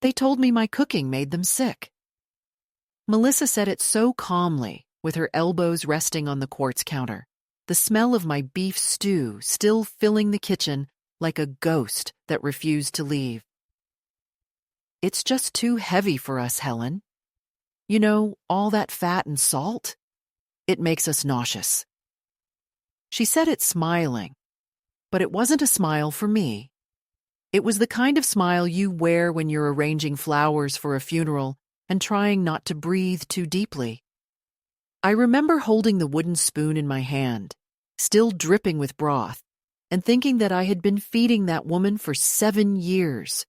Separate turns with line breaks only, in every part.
They told me my cooking made them sick. Melissa said it so calmly, with her elbows resting on the quartz counter, the smell of my beef stew still filling the kitchen like a ghost that refused to leave. It's just too heavy for us, Helen. You know, all that fat and salt? It makes us nauseous. She said it smiling, but it wasn't a smile for me. It was the kind of smile you wear when you're arranging flowers for a funeral and trying not to breathe too deeply. I remember holding the wooden spoon in my hand, still dripping with broth, and thinking that I had been feeding that woman for 7 years.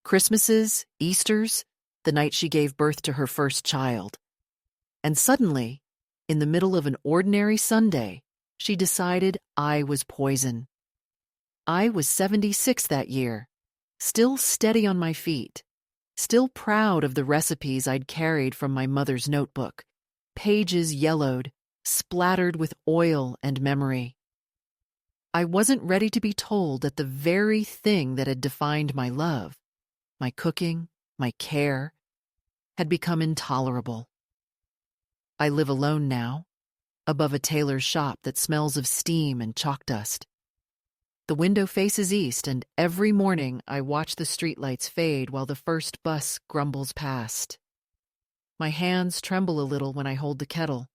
Christmases, Easters, the night she gave birth to her first child. And suddenly, in the middle of an ordinary Sunday, she decided I was poison. I was 76 that year, still steady on my feet, still proud of the recipes I'd carried from my mother's notebook, pages yellowed, splattered with oil and memory. I wasn't ready to be told that the very thing that had defined my love, my cooking, my care, had become intolerable. I live alone now, above a tailor's shop that smells of steam and chalk dust. The window faces east, and every morning I watch the streetlights fade while the first bus grumbles past. My hands tremble a little when I hold the kettle,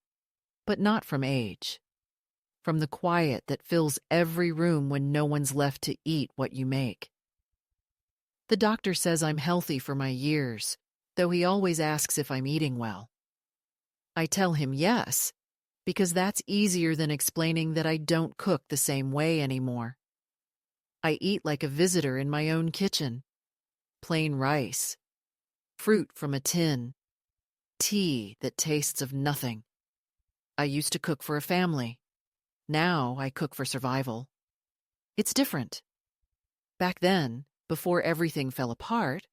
but not from age. From the quiet that fills every room when no one's left to eat what you make. The doctor says I'm healthy for my years, though he always asks if I'm eating well. I tell him yes, because that's easier than explaining that I don't cook the same way anymore. I eat like a visitor in my own kitchen. Plain rice, fruit from a tin, tea that tastes of nothing. I used to cook for a family. Now I cook for survival. It's different. Back then, before everything fell apart,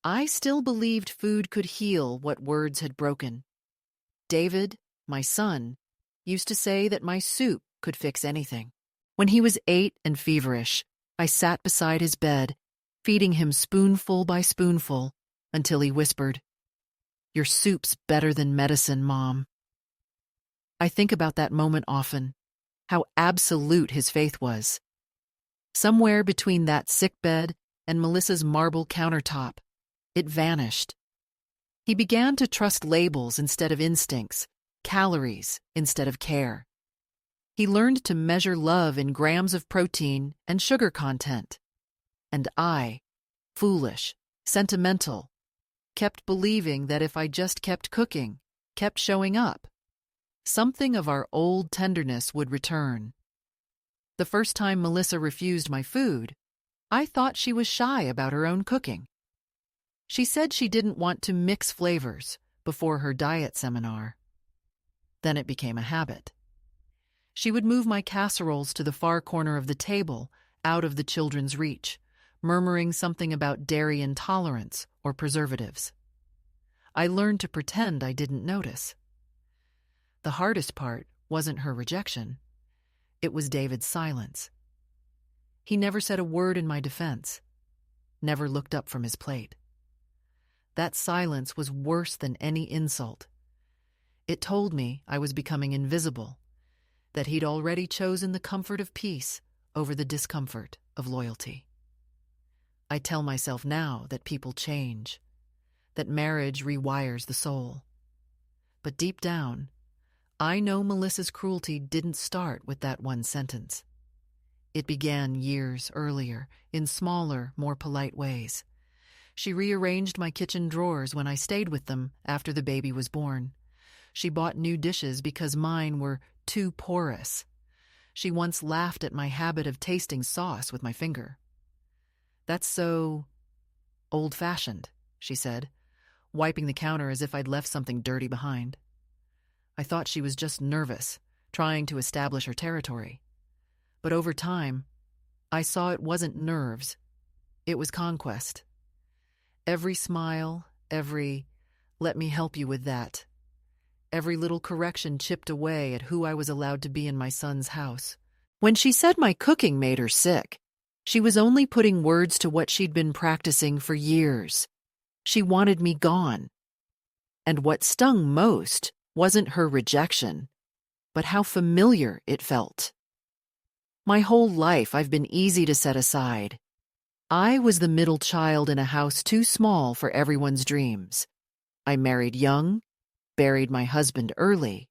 I still believed food could heal what words had broken. David, my son, used to say that my soup could fix anything. When he was 8 and feverish, I sat beside his bed, feeding him spoonful by spoonful, until he whispered, "Your soup's better than medicine, Mom." I think about that moment often, how absolute his faith was. Somewhere between that sickbed and Melissa's marble countertop, it vanished. He began to trust labels instead of instincts, calories instead of care. He learned to measure love in grams of protein and sugar content. And I, foolish, sentimental, kept believing that if I just kept cooking, kept showing up, something of our old tenderness would return. The first time Melissa refused my food, I thought she was shy about her own cooking. She said she didn't want to mix flavors before her diet seminar. Then it became a habit. She would move my casseroles to the far corner of the table, out of the children's reach, murmuring something about dairy intolerance or preservatives. I learned to pretend I didn't notice. The hardest part wasn't her rejection. It was David's silence. He never said a word in my defense, never looked up from his plate. That silence was worse than any insult. It told me I was becoming invisible, that he'd already chosen the comfort of peace over the discomfort of loyalty. I tell myself now that people change, that marriage rewires the soul. But deep down, I know Melissa's cruelty didn't start with that one sentence. It began years earlier, in smaller, more polite ways. She rearranged my kitchen drawers when I stayed with them after the baby was born. She bought new dishes because mine were too porous. She once laughed at my habit of tasting sauce with my finger. "That's so old-fashioned," she said, wiping the counter as if I'd left something dirty behind. I thought she was just nervous, trying to establish her territory. But over time, I saw it wasn't nerves. It was conquest. Every smile, every "let me help you with that," every little correction chipped away at who I was allowed to be in my son's house. When she said my cooking made her sick, she was only putting words to what she'd been practicing for years. She wanted me gone. And what stung most wasn't her rejection, but how familiar it felt. My whole life I've been easy to set aside. I was the middle child in a house too small for everyone's dreams. I married young, buried my husband early,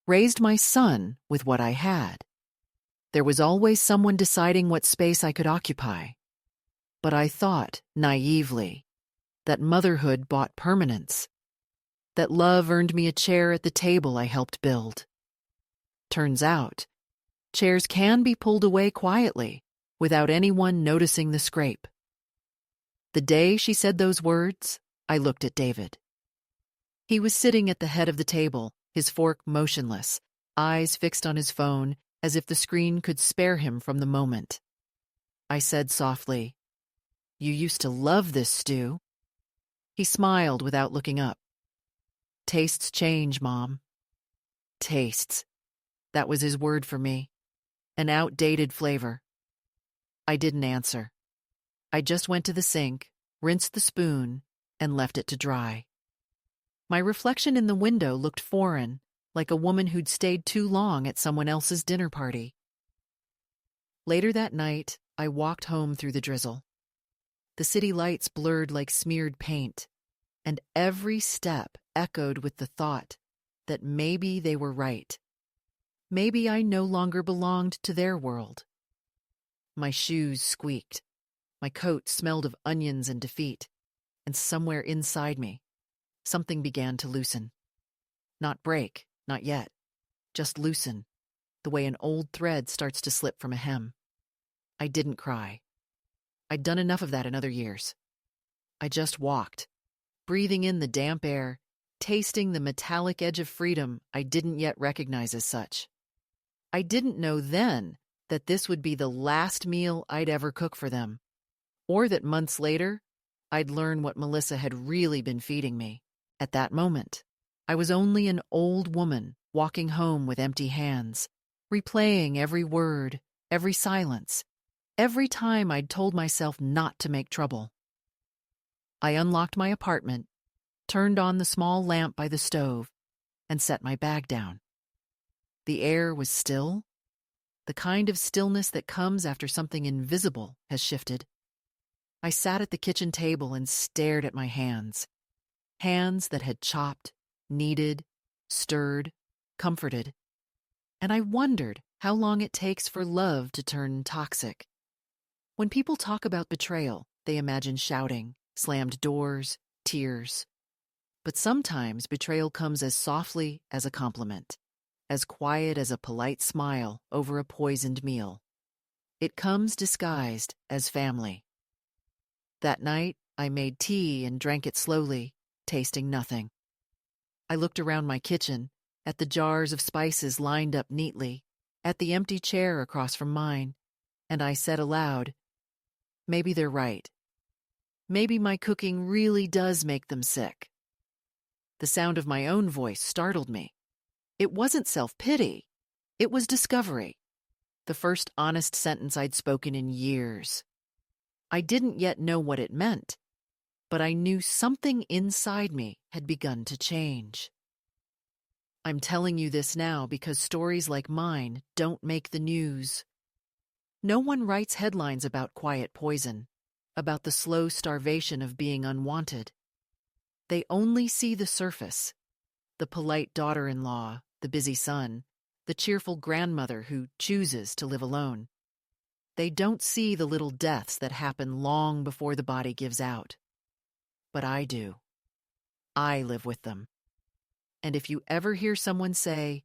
raised my son with what I had. There was always someone deciding what space I could occupy. But I thought, naively, that motherhood bought permanence, that love earned me a chair at the table I helped build. Turns out, chairs can be pulled away quietly, without anyone noticing the scrape. The day she said those words, I looked at David. He was sitting at the head of the table, his fork motionless, eyes fixed on his phone, as if the screen could spare him from the moment. I said softly, "You used to love this stew." He smiled without looking up. "Tastes change, Mom." Tastes. That was his word for me. An outdated flavor. I didn't answer. I just went to the sink, rinsed the spoon, and left it to dry. My reflection in the window looked foreign, like a woman who'd stayed too long at someone else's dinner party. Later that night, I walked home through the drizzle. The city lights blurred like smeared paint, and every step echoed with the thought that maybe they were right. Maybe I no longer belonged to their world. My shoes squeaked. My coat smelled of onions and defeat, and somewhere inside me, something began to loosen. Not break, not yet. Just loosen, the way an old thread starts to slip from a hem. I didn't cry. I'd done enough of that in other years. I just walked, breathing in the damp air, tasting the metallic edge of freedom I didn't yet recognize as such. I didn't know then that this would be the last meal I'd ever cook for them, or that months later, I'd learn what Melissa had really been feeding me. At that moment, I was only an old woman walking home with empty hands, replaying every word, every silence, every time I'd told myself not to make trouble. I unlocked my apartment, turned on the small lamp by the stove, and set my bag down. The air was still, the kind of stillness that comes after something invisible has shifted. I sat at the kitchen table and stared at my hands. Hands that had chopped, kneaded, stirred, comforted. And I wondered how long it takes for love to turn toxic. When people talk about betrayal, they imagine shouting, slammed doors, tears. But sometimes betrayal comes as softly as a compliment, as quiet as a polite smile over a poisoned meal. It comes disguised as family. That night, I made tea and drank it slowly, tasting nothing. I looked around my kitchen, at the jars of spices lined up neatly, at the empty chair across from mine, and I said aloud, "Maybe they're right. Maybe my cooking really does make them sick." The sound of my own voice startled me. It wasn't self-pity. It was discovery. The first honest sentence I'd spoken in years. I didn't yet know what it meant, but I knew something inside me had begun to change. I'm telling you this now because stories like mine don't make the news. No one writes headlines about quiet poison, about the slow starvation of being unwanted. They only see the surface, the polite daughter-in-law, the busy son, the cheerful grandmother who chooses to live alone. They don't see the little deaths that happen long before the body gives out. But I do. I live with them. And if you ever hear someone say,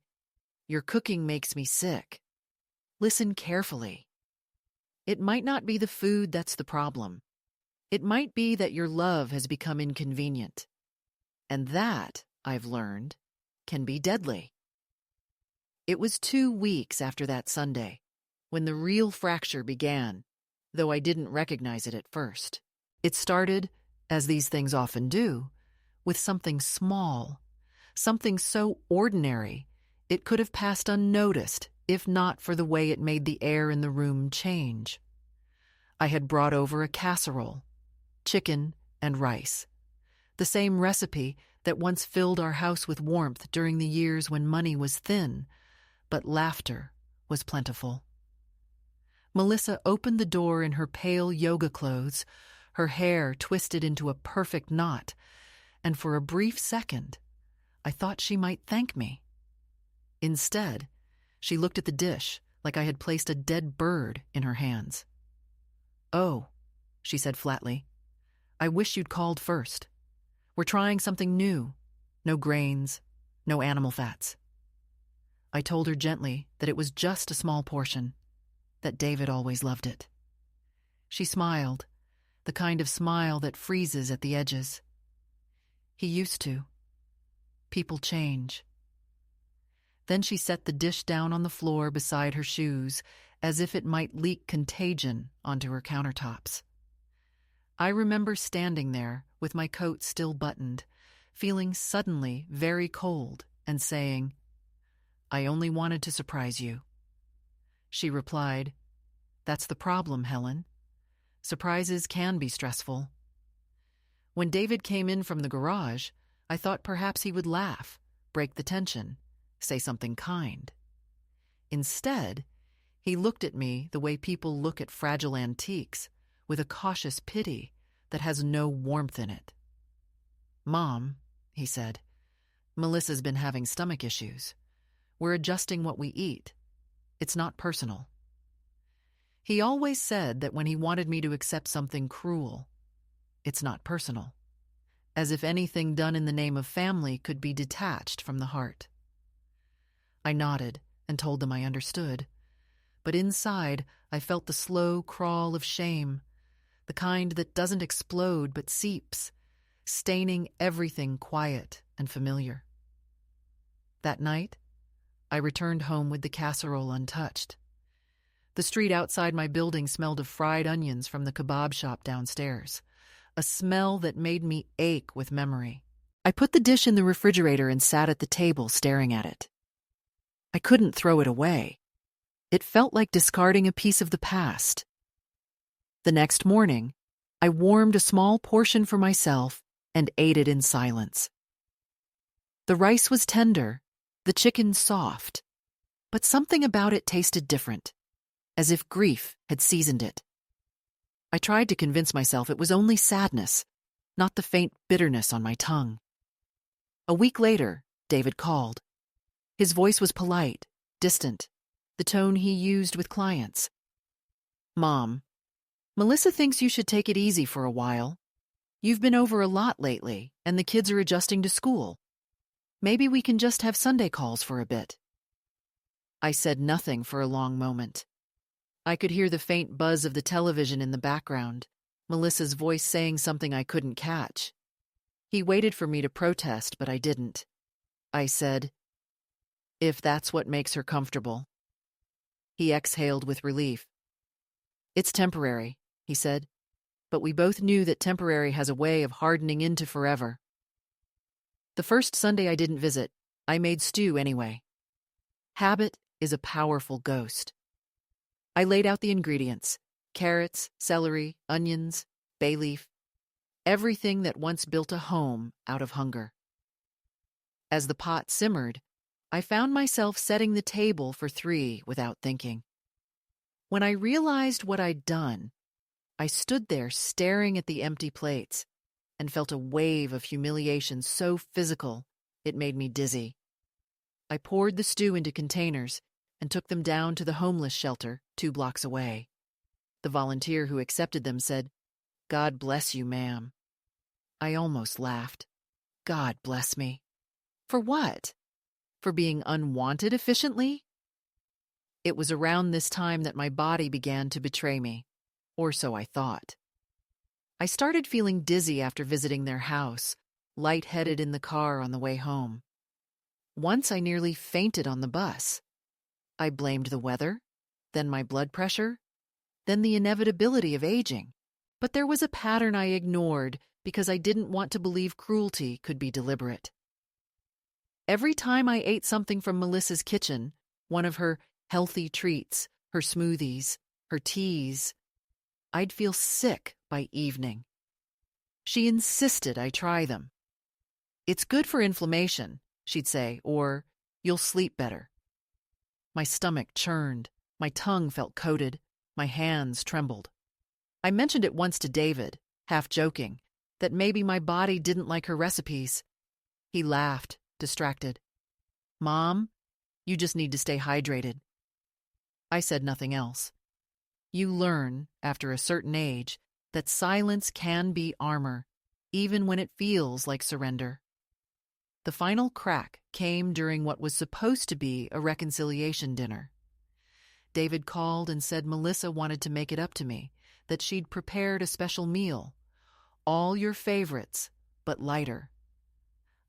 "Your cooking makes me sick," listen carefully. It might not be the food that's the problem. It might be that your love has become inconvenient. And that, I've learned, can be deadly. It was 2 weeks after that Sunday when the real fracture began, though I didn't recognize it at first. It started, as these things often do, with something small, something so ordinary it could have passed unnoticed if not for the way it made the air in the room change. I had brought over a casserole, chicken and rice. The same recipe that once filled our house with warmth during the years when money was thin, but laughter was plentiful. Melissa opened the door in her pale yoga clothes, her hair twisted into a perfect knot, and for a brief second, I thought she might thank me. Instead, she looked at the dish like I had placed a dead bird in her hands. "Oh," she said flatly, "I wish you'd called first. We're trying something new. No grains, no animal fats." I told her gently that it was just a small portion, that David always loved it. She smiled, the kind of smile that freezes at the edges. He used to. People change. Then she set the dish down on the floor beside her shoes, as if it might leak contagion onto her countertops. I remember standing there with my coat still buttoned, feeling suddenly very cold, and saying, "I only wanted to surprise you." She replied, "That's the problem, Helen. Surprises can be stressful." When David came in from the garage, I thought perhaps he would laugh, break the tension, say something kind. Instead, he looked at me the way people look at fragile antiques, with a cautious pity that has no warmth in it. "Mom," he said, "Melissa's been having stomach issues. We're adjusting what we eat. It's not personal." He always said that when he wanted me to accept something cruel, "It's not personal," as if anything done in the name of family could be detached from the heart. I nodded and told them I understood, but inside I felt the slow crawl of shame, the kind that doesn't explode but seeps, staining everything quiet and familiar. That night, I returned home with the casserole untouched. The street outside my building smelled of fried onions from the kebab shop downstairs, a smell that made me ache with memory. I put the dish in the refrigerator and sat at the table staring at it. I couldn't throw it away. It felt like discarding a piece of the past. The next morning, I warmed a small portion for myself and ate it in silence. The rice was tender, the chicken soft, but something about it tasted different, as if grief had seasoned it. I tried to convince myself it was only sadness, not the faint bitterness on my tongue. A week later, David called. His voice was polite, distant, the tone he used with clients. "Mom, Melissa thinks you should take it easy for a while. You've been over a lot lately, and the kids are adjusting to school. Maybe we can just have Sunday calls for a bit." I said nothing for a long moment. I could hear the faint buzz of the television in the background, Melissa's voice saying something I couldn't catch. He waited for me to protest, but I didn't. I said, "If that's what makes her comfortable." He exhaled with relief. "It's temporary," he said, but we both knew that temporary has a way of hardening into forever. The first Sunday I didn't visit, I made stew anyway. Habit is a powerful ghost. I laid out the ingredients: carrots, celery, onions, bay leaf, everything that once built a home out of hunger. As the pot simmered, I found myself setting the table for 3 without thinking. When I realized what I'd done, I stood there staring at the empty plates and felt a wave of humiliation so physical it made me dizzy. I poured the stew into containers and took them down to the homeless shelter 2 blocks away. The volunteer who accepted them said, "God bless you, ma'am." I almost laughed. God bless me. For what? For being unwanted efficiently? It was around this time that my body began to betray me, or so I thought. I started feeling dizzy after visiting their house, lightheaded in the car on the way home. Once I nearly fainted on the bus. I blamed the weather, then my blood pressure, then the inevitability of aging. But there was a pattern I ignored because I didn't want to believe cruelty could be deliberate. Every time I ate something from Melissa's kitchen, one of her healthy treats, her smoothies, her teas, I'd feel sick by evening. She insisted I try them. "It's good for inflammation," she'd say, or "you'll sleep better." My stomach churned, my tongue felt coated, my hands trembled. I mentioned it once to David, half joking, that maybe my body didn't like her recipes. He laughed, distracted. "Mom, you just need to stay hydrated." I said nothing else. You learn, after a certain age, that silence can be armor, even when it feels like surrender. The final crack came during what was supposed to be a reconciliation dinner. David called and said Melissa wanted to make it up to me, that she'd prepared a special meal. All your favorites, but lighter.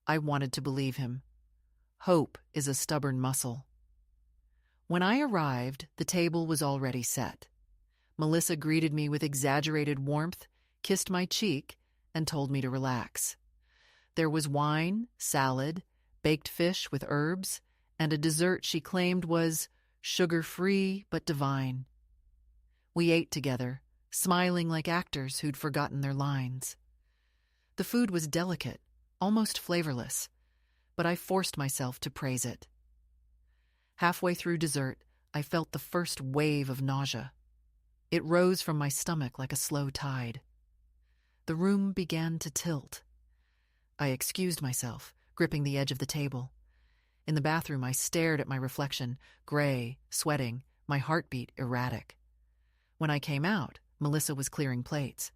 I wanted to believe him. Hope is a stubborn muscle. When I arrived, the table was already set. Melissa greeted me with exaggerated warmth, kissed my cheek, and told me to relax. There was wine, salad, baked fish with herbs, and a dessert she claimed was sugar-free but divine. We ate together, smiling like actors who'd forgotten their lines. The food was delicate, almost flavorless, but I forced myself to praise it. Halfway through dessert, I felt the first wave of nausea. It rose from my stomach like a slow tide. The room began to tilt. I excused myself, gripping the edge of the table. In the bathroom, I stared at my reflection, gray, sweating, my heartbeat erratic. When I came out, Melissa was clearing plates.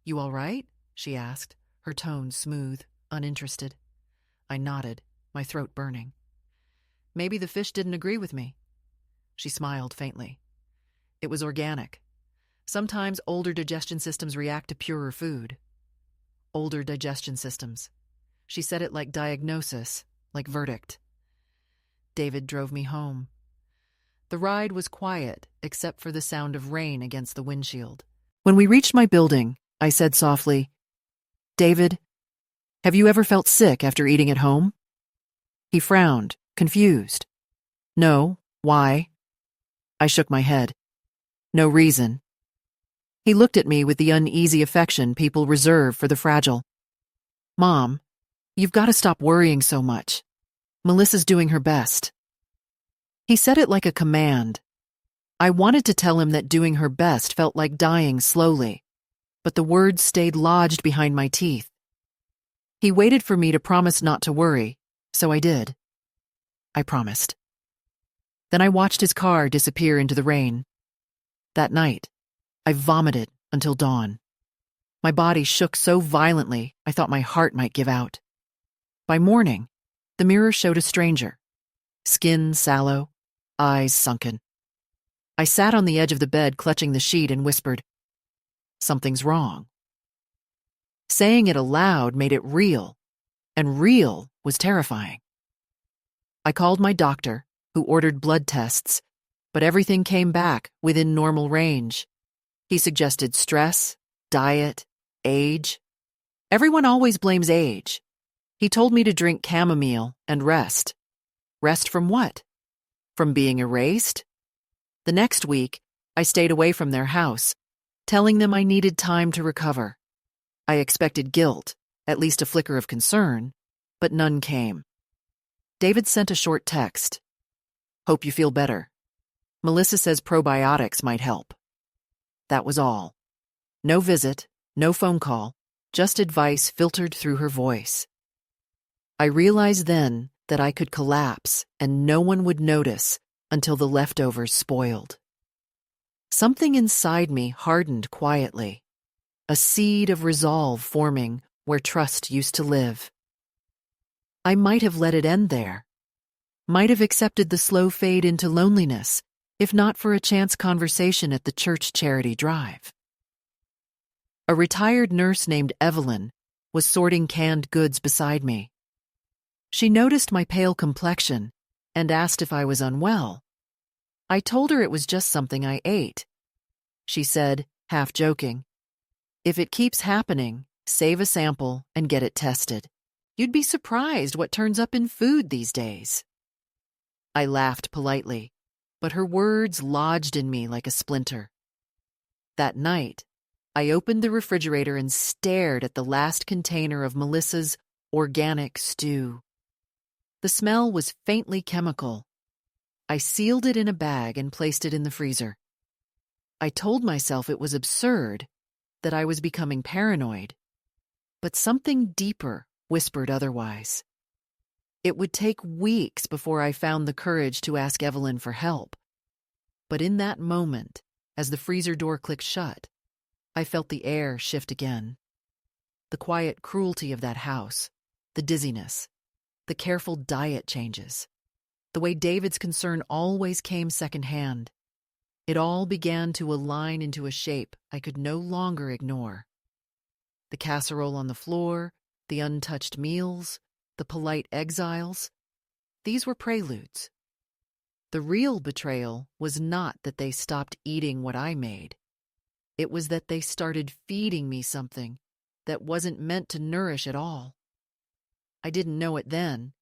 "You all right?" she asked, her tone smooth, uninterested. I nodded, my throat burning. "Maybe the fish didn't agree with me." She smiled faintly. "It was organic. Sometimes older digestion systems react to purer food." Older digestion systems. She said it like diagnosis, like verdict. David drove me home. The ride was quiet, except for the sound of rain against the windshield. When we reached my building, I said softly, "David, have you ever felt sick after eating at home?" He frowned, confused. "No, why?" I shook my head. "No reason." He looked at me with the uneasy affection people reserve for the fragile. "Mom, you've got to stop worrying so much. Melissa's doing her best." He said it like a command. I wanted to tell him that doing her best felt like dying slowly, but the words stayed lodged behind my teeth. He waited for me to promise not to worry, so I did. I promised. Then I watched his car disappear into the rain. That night, I vomited until dawn. My body shook so violently I thought my heart might give out. By morning, the mirror showed a stranger. Skin sallow, eyes sunken. I sat on the edge of the bed clutching the sheet and whispered, "Something's wrong." Saying it aloud made it real, and real was terrifying. I called my doctor, who ordered blood tests, but everything came back within normal range. He suggested stress, diet, age. Everyone always blames age. He told me to drink chamomile and rest. Rest from what? From being erased? The next week, I stayed away from their house, telling them I needed time to recover. I expected guilt, at least a flicker of concern, but none came. David sent a short text. "Hope you feel better. Melissa says probiotics might help." That was all. No visit, no phone call, just advice filtered through her voice. I realized then that I could collapse and no one would notice until the leftovers spoiled. Something inside me hardened quietly, a seed of resolve forming where trust used to live. I might have let it end there, might have accepted the slow fade into loneliness, if not for a chance conversation at the church charity drive. A retired nurse named Evelyn was sorting canned goods beside me. She noticed my pale complexion and asked if I was unwell. I told her it was just something I ate. She said, half joking, "If it keeps happening, save a sample and get it tested. You'd be surprised what turns up in food these days." I laughed politely, but her words lodged in me like a splinter. That night, I opened the refrigerator and stared at the last container of Melissa's organic stew. The smell was faintly chemical. I sealed it in a bag and placed it in the freezer. I told myself it was absurd, that I was becoming paranoid. But something deeper whispered otherwise. It would take weeks before I found the courage to ask Evelyn for help. But in that moment, as the freezer door clicked shut, I felt the air shift again. The quiet cruelty of that house, the dizziness, the careful diet changes, the way David's concern always came secondhand. It all began to align into a shape I could no longer ignore. The casserole on the floor, the untouched meals, the polite exiles, these were preludes. The real betrayal was not that they stopped eating what I made. It was that they started feeding me something that wasn't meant to nourish at all. I didn't know it then,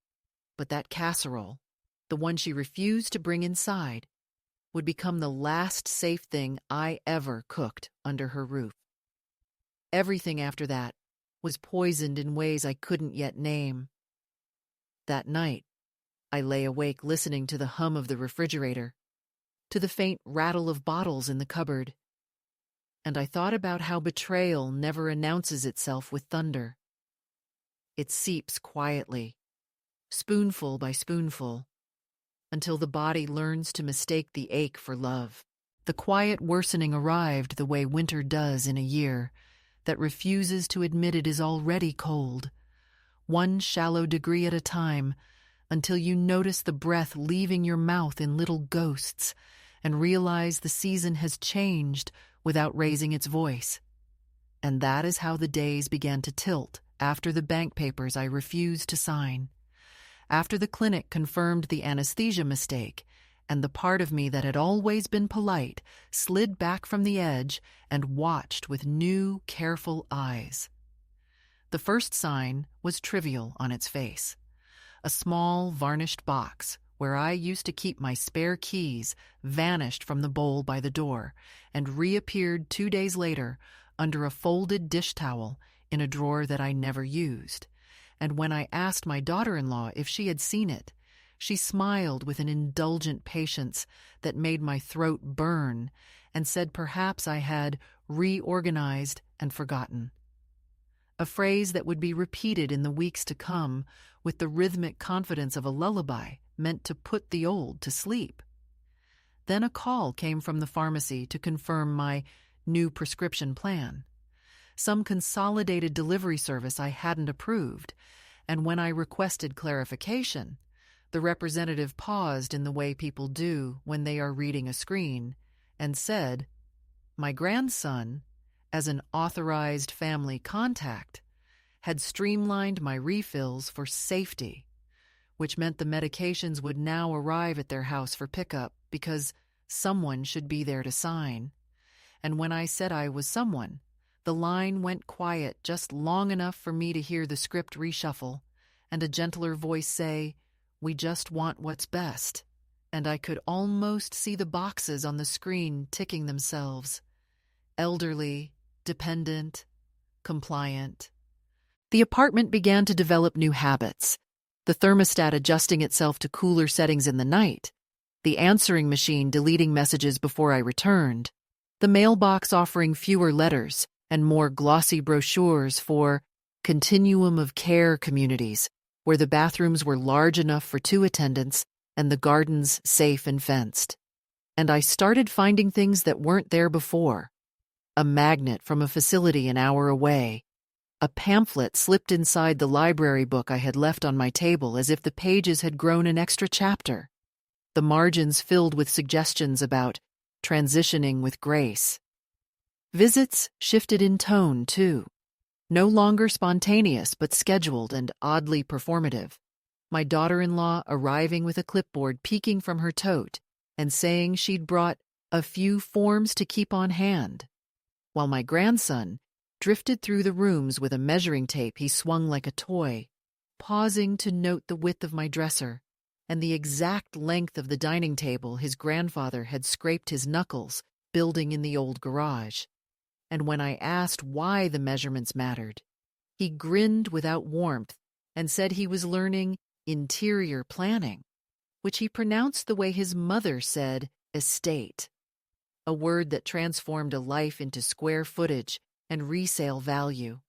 but that casserole, the one she refused to bring inside, would become the last safe thing I ever cooked under her roof. Everything after that was poisoned in ways I couldn't yet name. That night, I lay awake listening to the hum of the refrigerator, to the faint rattle of bottles in the cupboard, and I thought about how betrayal never announces itself with thunder. It seeps quietly, spoonful by spoonful, until the body learns to mistake the ache for love. The quiet worsening arrived the way winter does in a year that refuses to admit it is already cold, one shallow degree at a time, until you notice the breath leaving your mouth in little ghosts and realize the season has changed without raising its voice. And that is how the days began to tilt after the bank papers I refused to sign, after the clinic confirmed the anesthesia mistake, and the part of me that had always been polite slid back from the edge and watched with new, careful eyes. The first sign was trivial on its face. A small, varnished box where I used to keep my spare keys vanished from the bowl by the door and reappeared 2 days later under a folded dish towel in a drawer that I never used. And when I asked my daughter-in-law if she had seen it, she smiled with an indulgent patience that made my throat burn and said perhaps I had reorganized and forgotten. A phrase that would be repeated in the weeks to come with the rhythmic confidence of a lullaby meant to put the old to sleep. Then a call came from the pharmacy to confirm my new prescription plan, some consolidated delivery service I hadn't approved, and when I requested clarification, the representative paused in the way people do when they are reading a screen and said, "My grandson, as an authorized family contact, had streamlined my refills for safety," which meant the medications would now arrive at their house for pickup because someone should be there to sign. And when I said I was someone, the line went quiet just long enough for me to hear the script reshuffle and a gentler voice say, "We just want what's best." And I could almost see the boxes on the screen ticking themselves. Elderly, dependent, compliant. The apartment began to develop new habits. The thermostat adjusting itself to cooler settings in the night, the answering machine deleting messages before I returned, the mailbox offering fewer letters and more glossy brochures for continuum of care communities, where the bathrooms were large enough for 2 attendants and the gardens safe and fenced. And I started finding things that weren't there before. A magnet from a facility an hour away, a pamphlet slipped inside the library book I had left on my table as if the pages had grown an extra chapter, the margins filled with suggestions about transitioning with grace. Visits shifted in tone, too. No longer spontaneous but scheduled and oddly performative. My daughter-in-law arriving with a clipboard peeking from her tote and saying she'd brought a few forms to keep on hand, while my grandson drifted through the rooms with a measuring tape he swung like a toy, pausing to note the width of my dresser and the exact length of the dining table his grandfather had scraped his knuckles building in the old garage. and when I asked why the measurements mattered, he grinned without warmth and said he was learning interior planning, which he pronounced the way his mother said estate, a word that transformed a life into square footage and resale value.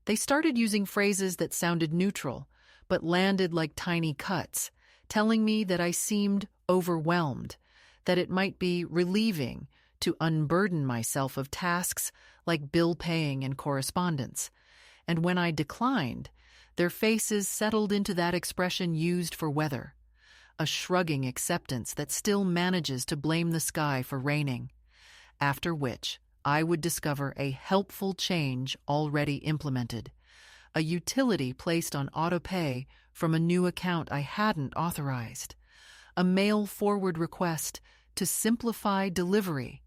They started using phrases that sounded neutral, but landed like tiny cuts, telling me that I seemed overwhelmed, that it might be relieving to unburden myself of tasks like bill paying and correspondence. And when I declined, their faces settled into that expression used for weather, a shrugging acceptance that still manages to blame the sky for raining, after which I would discover a helpful change already implemented, a utility placed on autopay from a new account I hadn't authorized, a mail-forward request to simplify delivery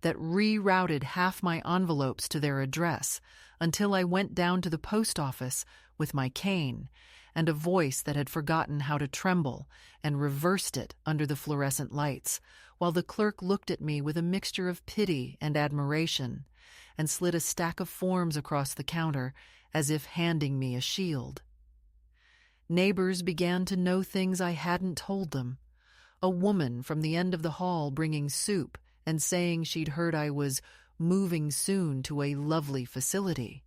that rerouted half my envelopes to their address until I went down to the post office with my cane and a voice that had forgotten how to tremble and reversed it under the fluorescent lights, while the clerk looked at me with a mixture of pity and admiration and slid a stack of forms across the counter as if handing me a shield. Neighbors began to know things I hadn't told them. A woman from the end of the hall bringing soup and saying she'd heard I was moving soon to a lovely facility.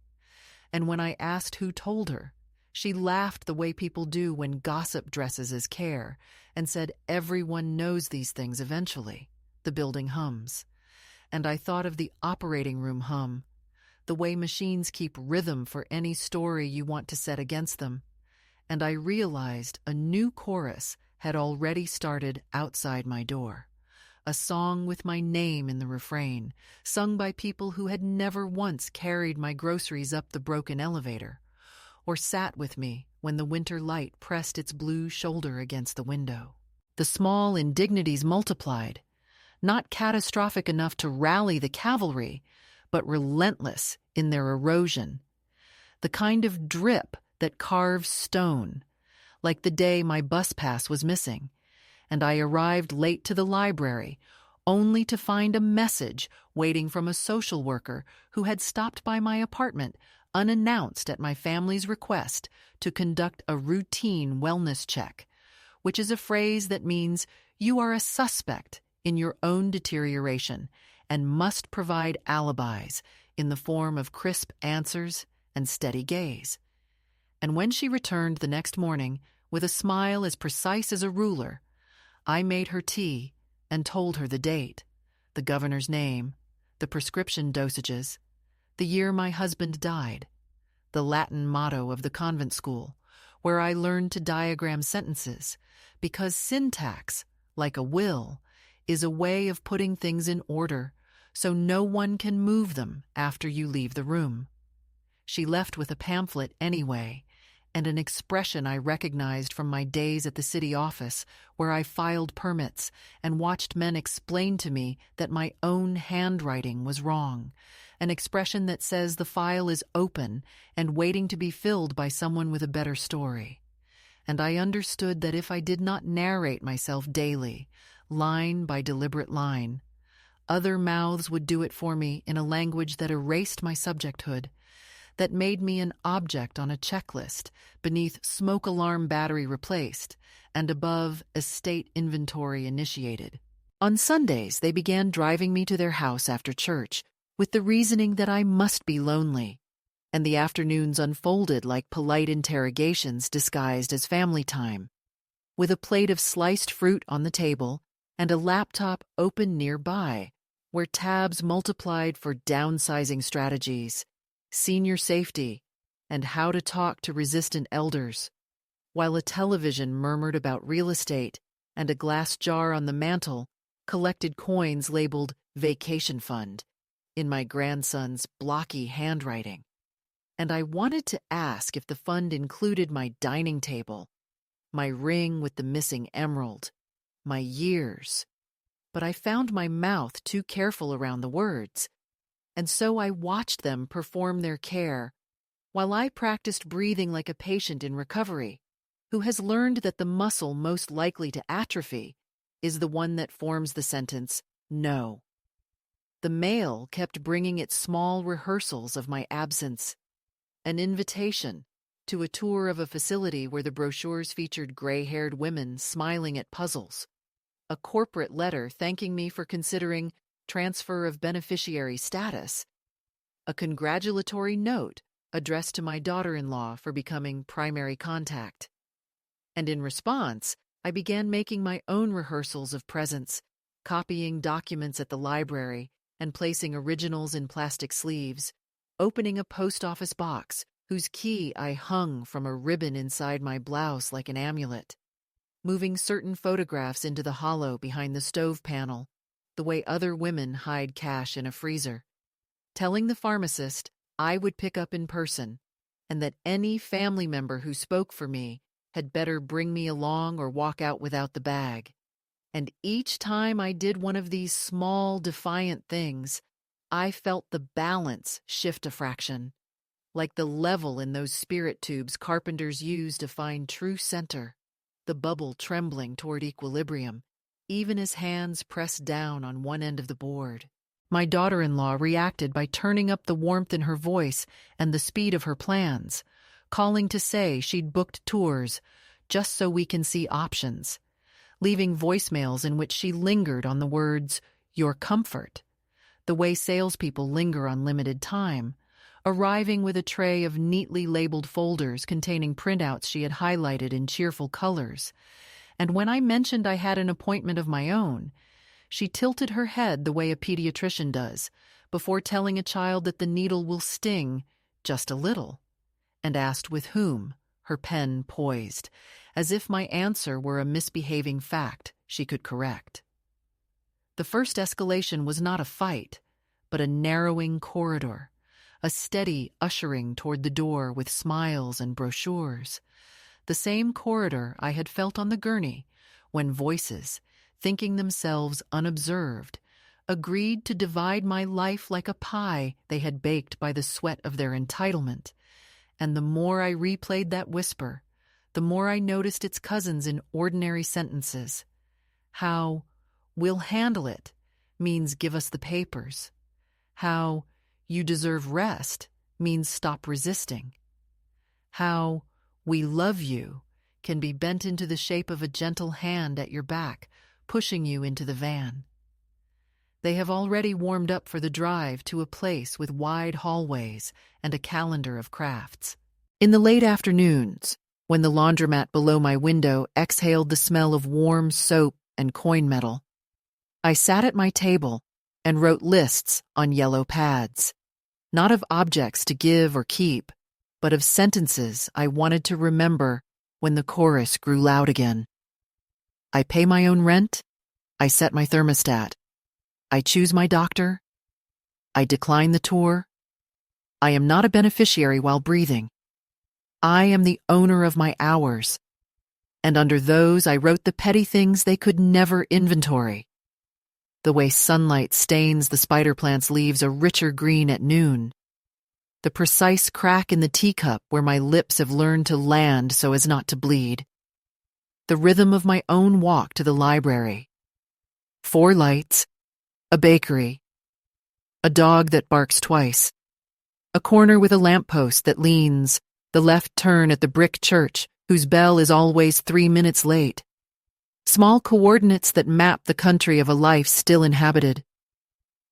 And when I asked who told her, she laughed the way people do when gossip dresses as care and said everyone knows these things eventually. The building hums. And I thought of the operating room hum, the way machines keep rhythm for any story you want to set against them. And I realized a new chorus had already started outside my door. A song with my name in the refrain, sung by people who had never once carried my groceries up the broken elevator, or sat with me when the winter light pressed its blue shoulder against the window. The small indignities multiplied, not catastrophic enough to rally the cavalry, but relentless in their erosion. The kind of drip that carves stone, like the day my bus pass was missing, and I arrived late to the library, only to find a message waiting from a social worker who had stopped by my apartment unannounced at my family's request to conduct a routine wellness check, which is a phrase that means you are a suspect in your own deterioration and must provide alibis in the form of crisp answers and steady gaze. And when she returned the next morning with a smile as precise as a ruler, I made her tea and told her the date, the governor's name, the prescription dosages, the year my husband died, the Latin motto of the convent school, where I learned to diagram sentences, because syntax, like a will, is a way of putting things in order so no one can move them after you leave the room. She left with a pamphlet anyway, and an expression I recognized from my days at the city office, where I filed permits and watched men explain to me that my own handwriting was wrong, an expression that says the file is open and waiting to be filled by someone with a better story. And I understood that if I did not narrate myself daily, line by deliberate line, other mouths would do it for me in a language that erased my subjecthood, that made me an object on a checklist beneath smoke alarm battery replaced and above estate inventory initiated. On Sundays, they began driving me to their house after church with the reasoning that I must be lonely, and the afternoons unfolded like polite interrogations disguised as family time, with a plate of sliced fruit on the table and a laptop open nearby, where tabs multiplied for downsizing strategies, senior safety, and how to talk to resistant elders, while a television murmured about real estate and a glass jar on the mantel collected coins labeled vacation fund in my grandson's blocky handwriting. And I wanted to ask if the fund included my dining table, my ring with the missing emerald, my years, but I found my mouth too careful around the words, and so I watched them perform their care while I practiced breathing like a patient in recovery who has learned that the muscle most likely to atrophy is the one that forms the sentence, no. The mail kept bringing its small rehearsals of my absence. An invitation to a tour of a facility where the brochures featured gray-haired women smiling at puzzles. A corporate letter thanking me for considering transfer of beneficiary status. A congratulatory note addressed to my daughter-in-law for becoming primary contact. And in response, I began making my own rehearsals of presents, copying documents at the library and placing originals in plastic sleeves, opening a post office box whose key I hung from a ribbon inside my blouse like an amulet, moving certain photographs into the hollow behind the stove panel, the way other women hide cash in a freezer, telling the pharmacist I would pick up in person, and that any family member who spoke for me had better bring me along or walk out without the bag. And each time I did one of these small, defiant things, I felt the balance shift a fraction, like the level in those spirit tubes carpenters use to find true center, the bubble trembling toward equilibrium, even as hands pressed down on one end of the board. My daughter-in-law reacted by turning up the warmth in her voice and the speed of her plans, calling to say she'd booked tours just so we can see options, leaving voicemails in which she lingered on the words, "your comfort," the way salespeople linger on limited time, arriving with a tray of neatly labeled folders containing printouts she had highlighted in cheerful colors. And when I mentioned I had an appointment of my own, she tilted her head the way a pediatrician does, before telling a child that the needle will sting just a little, and asked with whom, her pen poised, as if my answer were a misbehaving fact she could correct. The first escalation was not a fight, but a narrowing corridor, a steady ushering toward the door with smiles and brochures, the same corridor I had felt on the gurney when voices, thinking themselves unobserved, agreed to divide my life like a pie they had baked by the sweat of their entitlement. And the more I replayed that whisper, the more I noticed its cousins in ordinary sentences. How "we'll handle it" means give us the papers. How "you deserve rest" means stop resisting. How "we love you" can be bent into the shape of a gentle hand at your back, pushing you into the van. They have already warmed up for the drive to a place with wide hallways and a calendar of crafts. In the late afternoons, when the laundromat below my window exhaled the smell of warm soap and coin metal, I sat at my table and wrote lists on yellow pads, not of objects to give or keep, but of sentences I wanted to remember when the chorus grew loud again. I pay my own rent. I set my thermostat. I choose my doctor. I decline the tour. I am not a beneficiary while breathing. I am the owner of my hours. And under those I wrote the petty things they could never inventory. The way sunlight stains the spider plant's leaves a richer green at noon. The precise crack in the teacup where my lips have learned to land so as not to bleed. The rhythm of my own walk to the library. 4 lights, a bakery, a dog that barks twice, a corner with a lamppost that leans, the left turn at the brick church whose bell is always 3 minutes late. Small coordinates that map the country of a life still inhabited.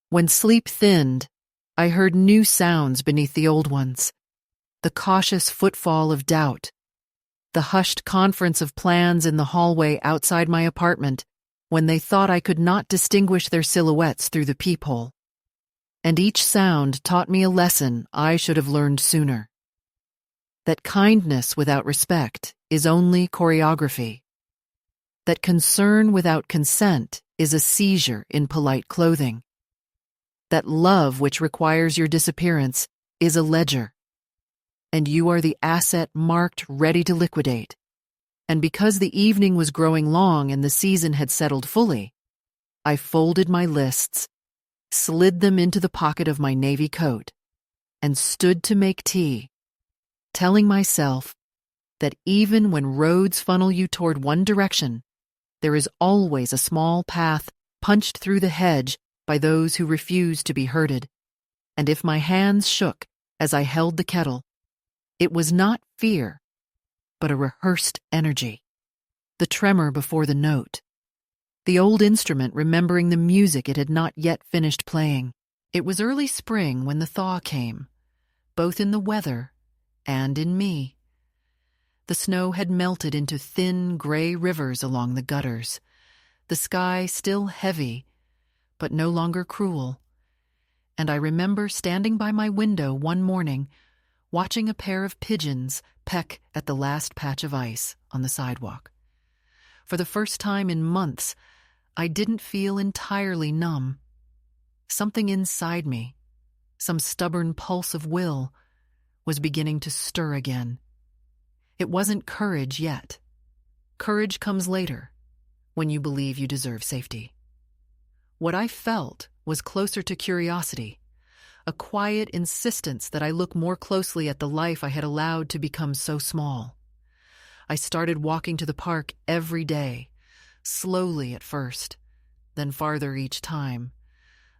When sleep thinned, I heard new sounds beneath the old ones. The cautious footfall of doubt. The hushed conference of plans in the hallway outside my apartment when they thought I could not distinguish their silhouettes through the peephole. And each sound taught me a lesson I should have learned sooner. That kindness without respect is only choreography. That concern without consent is a seizure in polite clothing. That love which requires your disappearance is a ledger. And you are the asset marked ready to liquidate. And because the evening was growing long and the season had settled fully, I folded my lists, slid them into the pocket of my navy coat, and stood to make tea, telling myself that even when roads funnel you toward one direction, there is always a small path punched through the hedge by those who refused to be hurted. And if my hands shook as I held the kettle, it was not fear, but a rehearsed energy. The tremor before the note. The old instrument remembering the music it had not yet finished playing. It was early spring when the thaw came, both in the weather and in me. The snow had melted into thin, gray rivers along the gutters, the sky still heavy, but no longer cruel. And I remember standing by my window one morning, watching a pair of pigeons peck at the last patch of ice on the sidewalk. For the first time in months, I didn't feel entirely numb. Something inside me, some stubborn pulse of will, was beginning to stir again. It wasn't courage yet. Courage comes later, when you believe you deserve safety. What I felt was closer to curiosity, a quiet insistence that I look more closely at the life I had allowed to become so small. I started walking to the park every day, slowly at first, then farther each time,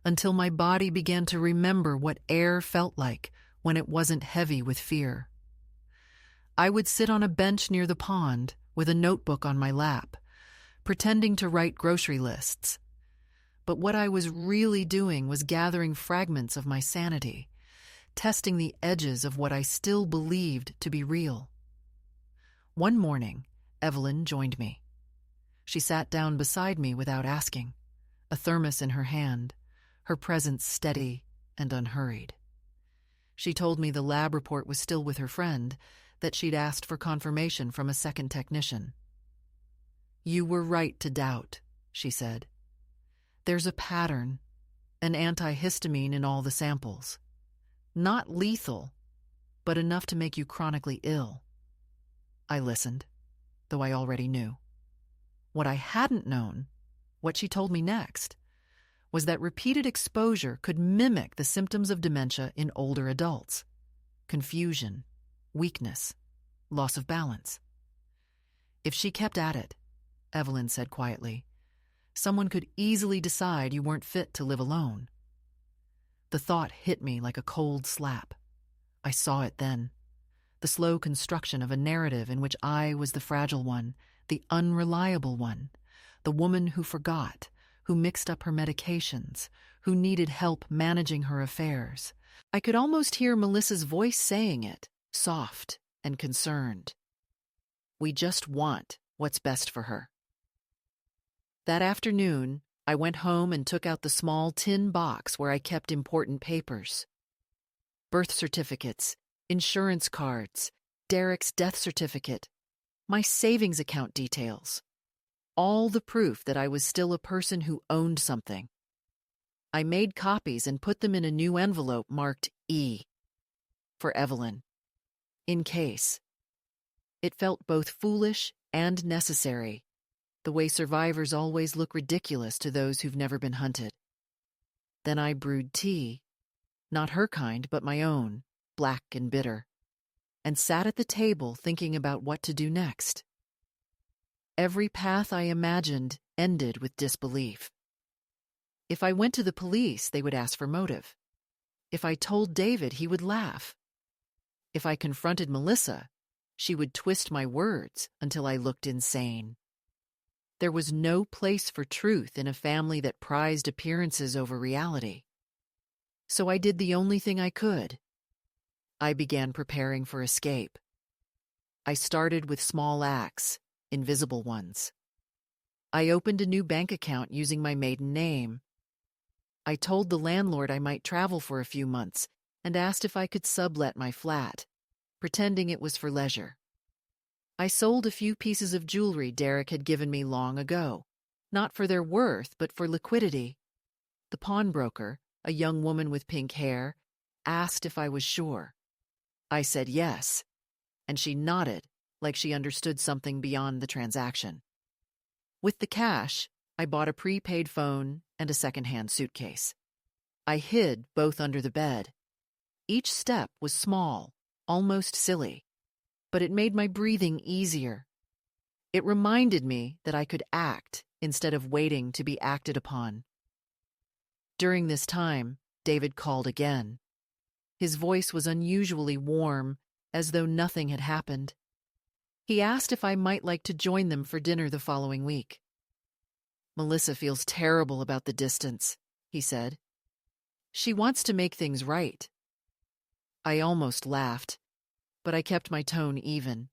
until my body began to remember what air felt like when it wasn't heavy with fear. I would sit on a bench near the pond with a notebook on my lap, pretending to write grocery lists. But what I was really doing was gathering fragments of my sanity, testing the edges of what I still believed to be real. One morning, Evelyn joined me. She sat down beside me without asking, a thermos in her hand, her presence steady and unhurried. She told me the lab report was still with her friend, that she'd asked for confirmation from a second technician. "You were right to doubt," she said. "There's a pattern, an antihistamine in all the samples. Not lethal, but enough to make you chronically ill." I listened, though I already knew. What I hadn't known, what she told me next, was that repeated exposure could mimic the symptoms of dementia in older adults: confusion, weakness, loss of balance. If she kept at it, Evelyn said quietly, someone could easily decide you weren't fit to live alone. The thought hit me like a cold slap. I saw it then. The slow construction of a narrative in which I was the fragile one, the unreliable one, the woman who forgot, who mixed up her medications, who needed help managing her affairs. I could almost hear Melissa's voice saying it, soft and concerned. We just want what's best for her. That afternoon, I went home and took out the small tin box where I kept important papers. Birth certificates, insurance cards, Derek's death certificate, my savings account details. All the proof that I was still a person who owned something. I made copies and put them in a new envelope marked E, for Evelyn, in case. It felt both foolish and necessary, the way survivors always look ridiculous to those who've never been hunted. Then I brewed tea, not her kind, but my own, black and bitter, and sat at the table thinking about what to do next. Every path I imagined ended with disbelief. If I went to the police, they would ask for motive. If I told David, he would laugh. If I confronted Melissa, she would twist my words until I looked insane. There was no place for truth in a family that prized appearances over reality. So I did the only thing I could. I began preparing for escape. I started with small acts, invisible ones. I opened a new bank account using my maiden name. I told the landlord I might travel for a few months and asked if I could sublet my flat, pretending it was for leisure. I sold a few pieces of jewelry Derek had given me long ago, not for their worth, but for liquidity. The pawnbroker, a young woman with pink hair, asked if I was sure. I said yes, and she nodded like she understood something beyond the transaction. With the cash, I bought a prepaid phone and a second-hand suitcase. I hid both under the bed. Each step was small, almost silly, but it made my breathing easier. It reminded me that I could act instead of waiting to be acted upon. During this time, David called again. His voice was unusually warm, as though nothing had happened. He asked if I might like to join them for dinner the following week. "Melissa feels terrible about the distance," he said. "She wants to make things right." I almost laughed, but I kept my tone even.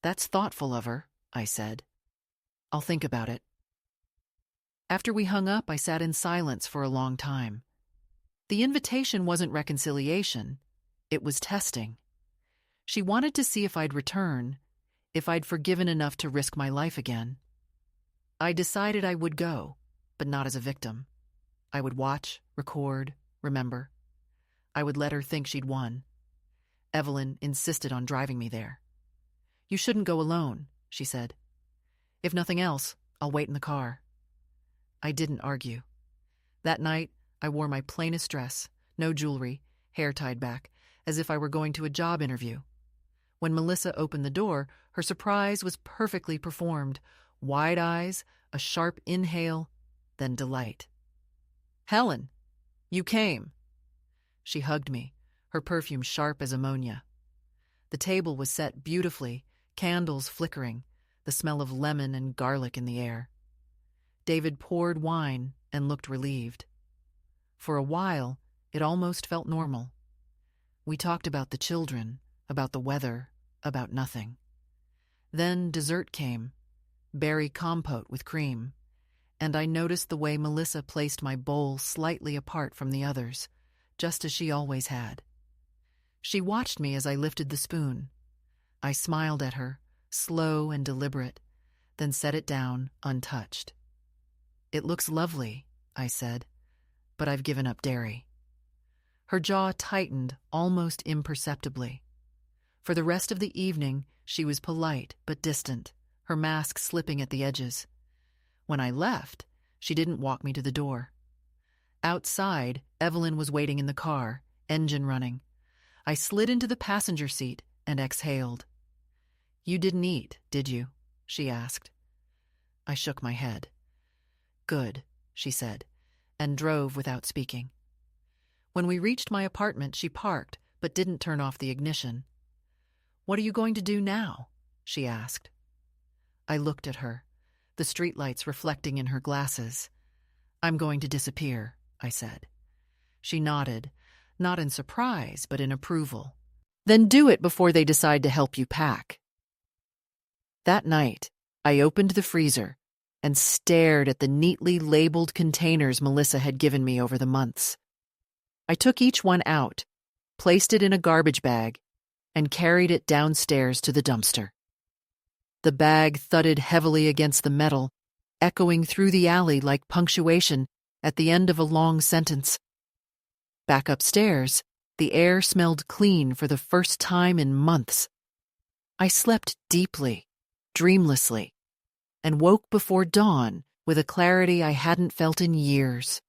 "That's thoughtful of her," I said. "I'll think about it." After we hung up, I sat in silence for a long time. The invitation wasn't reconciliation. It was testing. She wanted to see if I'd return, if I'd forgiven enough to risk my life again. I decided I would go, but not as a victim. I would watch, record, remember. I would let her think she'd won. Evelyn insisted on driving me there. "You shouldn't go alone," she said. "If nothing else, I'll wait in the car." I didn't argue. That night, I wore my plainest dress, no jewelry, hair tied back, as if I were going to a job interview. When Melissa opened the door, her surprise was perfectly performed. Wide eyes, a sharp inhale, then delight. "Helen, you came." She hugged me, her perfume sharp as ammonia. The table was set beautifully, candles flickering, the smell of lemon and garlic in the air. David poured wine and looked relieved. For a while, it almost felt normal. We talked about the children, about the weather, about nothing. Then dessert came, berry compote with cream, and I noticed the way Melissa placed my bowl slightly apart from the others, just as she always had. She watched me as I lifted the spoon. I smiled at her, slow and deliberate, then set it down untouched. "It looks lovely," I said, "but I've given up dairy." Her jaw tightened almost imperceptibly. For the rest of the evening, she was polite but distant, her mask slipping at the edges. When I left, she didn't walk me to the door. Outside, Evelyn was waiting in the car, engine running. I slid into the passenger seat and exhaled. "You didn't eat, did you?" she asked. I shook my head. "Good," she said, and drove without speaking. When we reached my apartment, she parked, but didn't turn off the ignition. "What are you going to do now?" she asked. I looked at her, the streetlights reflecting in her glasses. "I'm going to disappear," I said. She nodded, not in surprise, but in approval. "Then do it before they decide to help you pack." That night, I opened the freezer and stared at the neatly labeled containers Melissa had given me over the months. I took each one out, placed it in a garbage bag, and carried it downstairs to the dumpster. The bag thudded heavily against the metal, echoing through the alley like punctuation at the end of a long sentence. Back upstairs, the air smelled clean for the first time in months. I slept deeply, dreamlessly, and woke before dawn with a clarity I hadn't felt in years.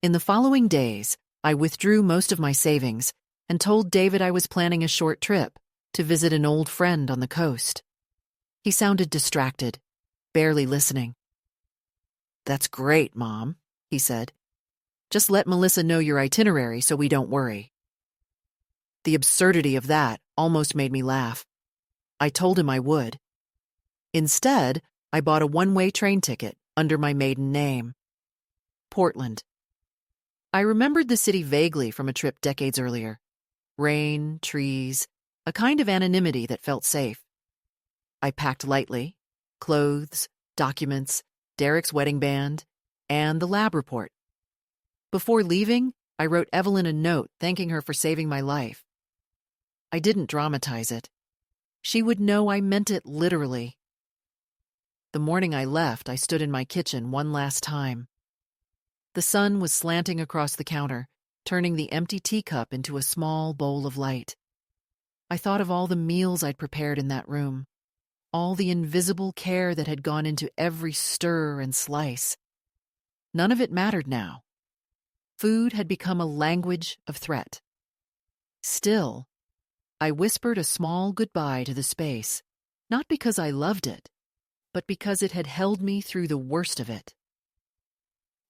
In the following days, I withdrew most of my savings and told David I was planning a short trip to visit an old friend on the coast. He sounded distracted, barely listening. "That's great, Mom," he said. "Just let Melissa know your itinerary so we don't worry." The absurdity of that almost made me laugh. I told him I would. Instead, I bought a one-way train ticket under my maiden name. Portland. I remembered the city vaguely from a trip decades earlier. Rain, trees, a kind of anonymity that felt safe. I packed lightly: clothes, documents, Derek's wedding band, and the lab report. Before leaving, I wrote Evelyn a note thanking her for saving my life. I didn't dramatize it. She would know I meant it literally. The morning I left, I stood in my kitchen one last time. The sun was slanting across the counter, turning the empty teacup into a small bowl of light. I thought of all the meals I'd prepared in that room, all the invisible care that had gone into every stir and slice. None of it mattered now. Food had become a language of threat. Still, I whispered a small goodbye to the space, not because I loved it, but because it had held me through the worst of it.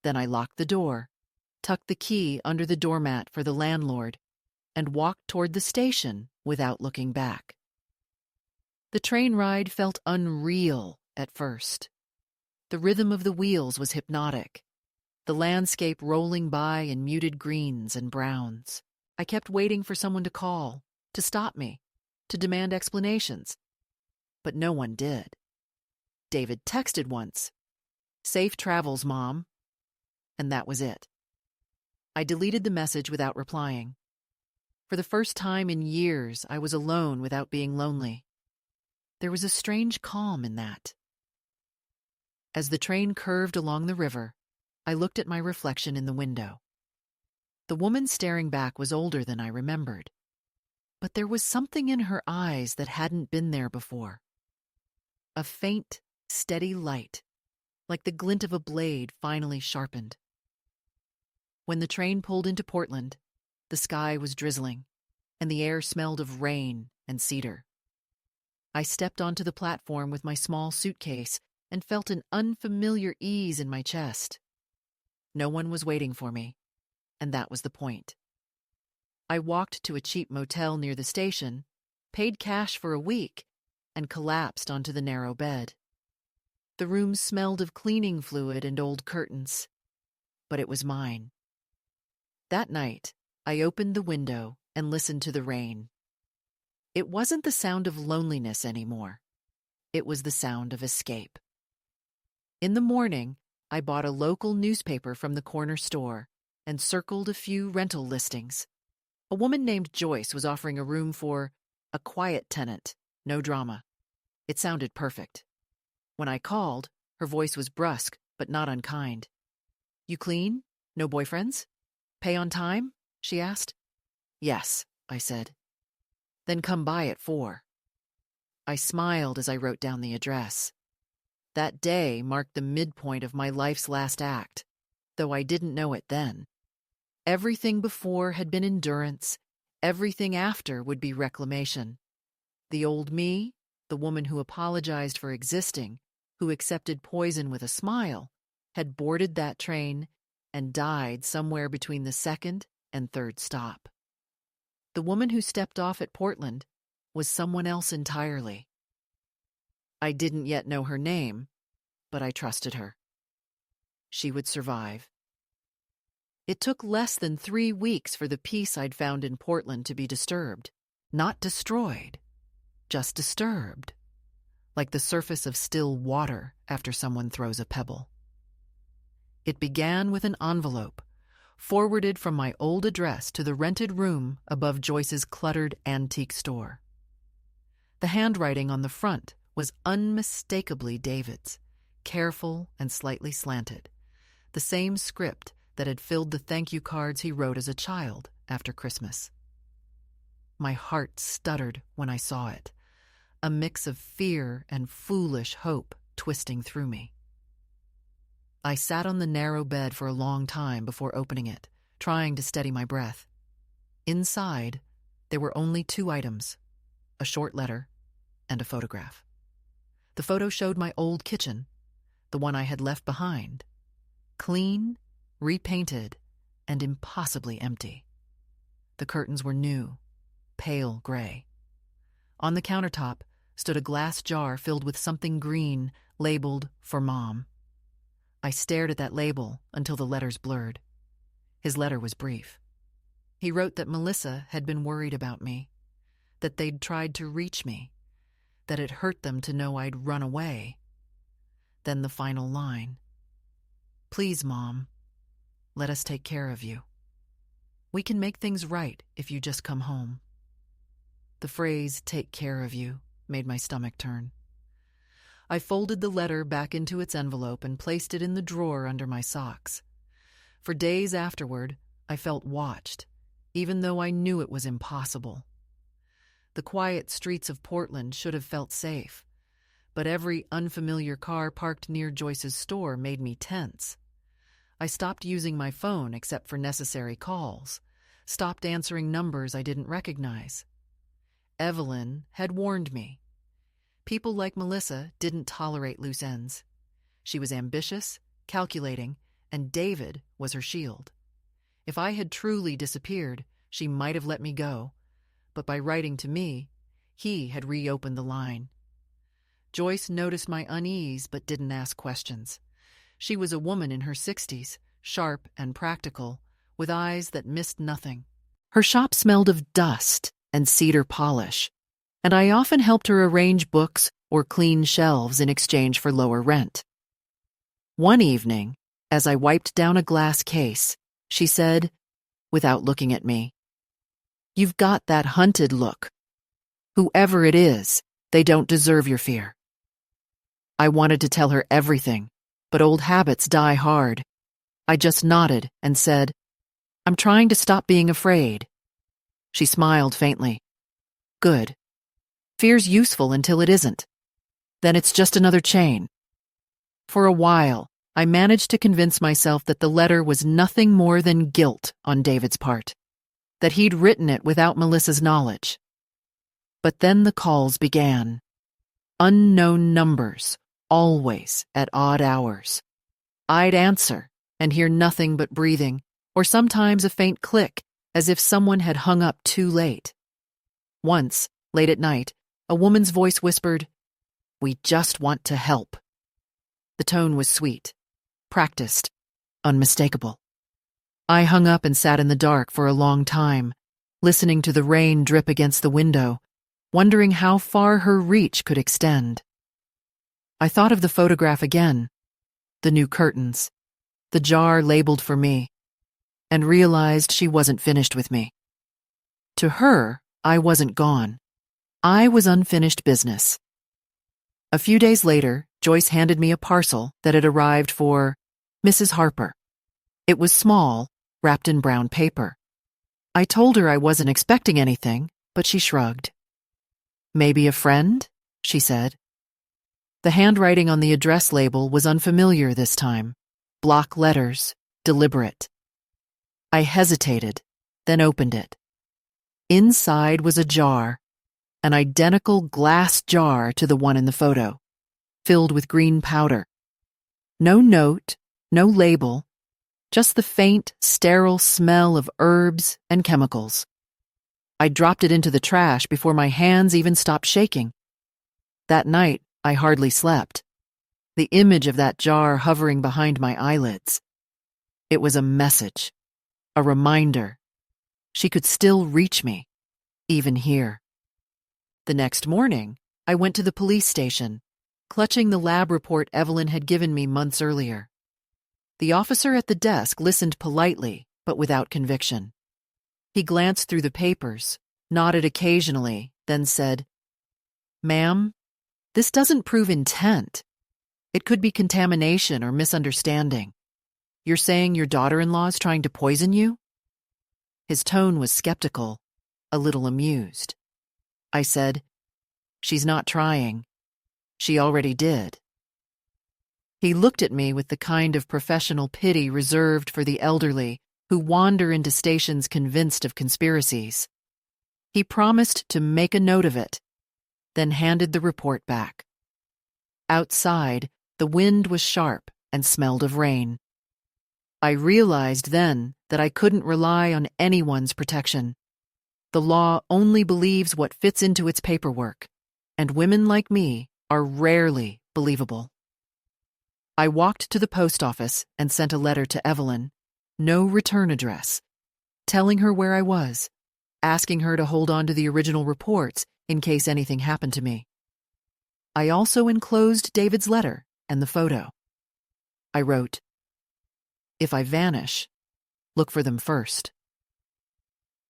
Then I locked the door, tucked the key under the doormat for the landlord, and walked toward the station without looking back. The train ride felt unreal at first. The rhythm of the wheels was hypnotic, the landscape rolling by in muted greens and browns. I kept waiting for someone to call, to stop me, to demand explanations. But no one did. David texted once, "Safe travels, Mom." And that was it. I deleted the message without replying. For the first time in years, I was alone without being lonely. There was a strange calm in that. As the train curved along the river, I looked at my reflection in the window. The woman staring back was older than I remembered, but there was something in her eyes that hadn't been there before. A faint, steady light, like the glint of a blade finally sharpened. When the train pulled into Portland, the sky was drizzling, and the air smelled of rain and cedar. I stepped onto the platform with my small suitcase and felt an unfamiliar ease in my chest. No one was waiting for me, and that was the point. I walked to a cheap motel near the station, paid cash for a week, and collapsed onto the narrow bed. The room smelled of cleaning fluid and old curtains, but it was mine. That night, I opened the window and listened to the rain. It wasn't the sound of loneliness anymore. It was the sound of escape. In the morning, I bought a local newspaper from the corner store and circled a few rental listings. A woman named Joyce was offering a room for a quiet tenant, no drama. It sounded perfect. When I called, her voice was brusque but not unkind. "You clean? No boyfriends? Pay on time?" she asked. "Yes," I said. "Then come by at 4. I smiled as I wrote down the address. That day marked the midpoint of my life's last act, though I didn't know it then. Everything before had been endurance, everything after would be reclamation. The old me, the woman who apologized for existing, who accepted poison with a smile, had boarded that train and died somewhere between the second and third stop. The woman who stepped off at Portland was someone else entirely. I didn't yet know her name, but I trusted her. She would survive. It took less than 3 weeks for the peace I'd found in Portland to be disturbed. Not destroyed, just disturbed, like the surface of still water after someone throws a pebble. It began with an envelope, forwarded from my old address to the rented room above Joyce's cluttered antique store. The handwriting on the front was unmistakably David's, careful and slightly slanted, the same script that had filled the thank you cards he wrote as a child after Christmas. My heart stuttered when I saw it, a mix of fear and foolish hope twisting through me. I sat on the narrow bed for a long time before opening it, trying to steady my breath. Inside, there were only 2 items, a short letter and a photograph. The photo showed my old kitchen, the one I had left behind, clean, repainted, and impossibly empty. The curtains were new, pale gray. On the countertop stood a glass jar filled with something green labeled "For Mom." I stared at that label until the letters blurred. His letter was brief. He wrote that Melissa had been worried about me, that they'd tried to reach me, that it hurt them to know I'd run away. Then the final line. "Please, Mom, let us take care of you. We can make things right if you just come home." The phrase "take care of you" made my stomach turn. I folded the letter back into its envelope and placed it in the drawer under my socks. For days afterward, I felt watched, even though I knew it was impossible. The quiet streets of Portland should have felt safe, but every unfamiliar car parked near Joyce's store made me tense. I stopped using my phone except for necessary calls, stopped answering numbers I didn't recognize. Evelyn had warned me. People like Melissa didn't tolerate loose ends. She was ambitious, calculating, and David was her shield. If I had truly disappeared, she might have let me go, but by writing to me, he had reopened the line. Joyce noticed my unease but didn't ask questions. She was a woman in her 60s, sharp and practical, with eyes that missed nothing. Her shop smelled of dust and cedar polish, and I often helped her arrange books or clean shelves in exchange for lower rent. One evening, as I wiped down a glass case, she said, without looking at me, "You've got that hunted look. Whoever it is, they don't deserve your fear." I wanted to tell her everything, but old habits die hard. I just nodded and said, "I'm trying to stop being afraid." She smiled faintly. "Good. Fear's useful until it isn't. Then it's just another chain." For a while, I managed to convince myself that the letter was nothing more than guilt on David's part, that he'd written it without Melissa's knowledge. But then the calls began. Unknown numbers, always at odd hours. I'd answer and hear nothing but breathing, or sometimes a faint click, as if someone had hung up too late. Once, late at night, a woman's voice whispered, "We just want to help." The tone was sweet, practiced, unmistakable. I hung up and sat in the dark for a long time, listening to the rain drip against the window, wondering how far her reach could extend. I thought of the photograph again, the new curtains, the jar labeled for me, and realized she wasn't finished with me. To her, I wasn't gone. I was unfinished business. A few days later, Joyce handed me a parcel that had arrived for Mrs. Harper. It was small, wrapped in brown paper. I told her I wasn't expecting anything, but she shrugged. "Maybe a friend?" she said. The handwriting on the address label was unfamiliar this time. Block letters, deliberate. I hesitated, then opened it. Inside was a jar, an identical glass jar to the one in the photo, filled with green powder. No note, no label, just the faint, sterile smell of herbs and chemicals. I dropped it into the trash before my hands even stopped shaking. That night, I hardly slept, the image of that jar hovering behind my eyelids. It was a message, a reminder. She could still reach me, even here. The next morning, I went to the police station, clutching the lab report Evelyn had given me months earlier. The officer at the desk listened politely, but without conviction. He glanced through the papers, nodded occasionally, then said, "Ma'am, this doesn't prove intent. It could be contamination or misunderstanding. You're saying your daughter-in-law is trying to poison you?" His tone was skeptical, a little amused. I said, "She's not trying. She already did." He looked at me with the kind of professional pity reserved for the elderly who wander into stations convinced of conspiracies. He promised to make a note of it, then handed the report back. Outside, the wind was sharp and smelled of rain. I realized then that I couldn't rely on anyone's protection. The law only believes what fits into its paperwork, and women like me are rarely believable. I walked to the post office and sent a letter to Evelyn, no return address, telling her where I was, asking her to hold on to the original reports in case anything happened to me. I also enclosed David's letter and the photo. I wrote, "If I vanish, look for them first."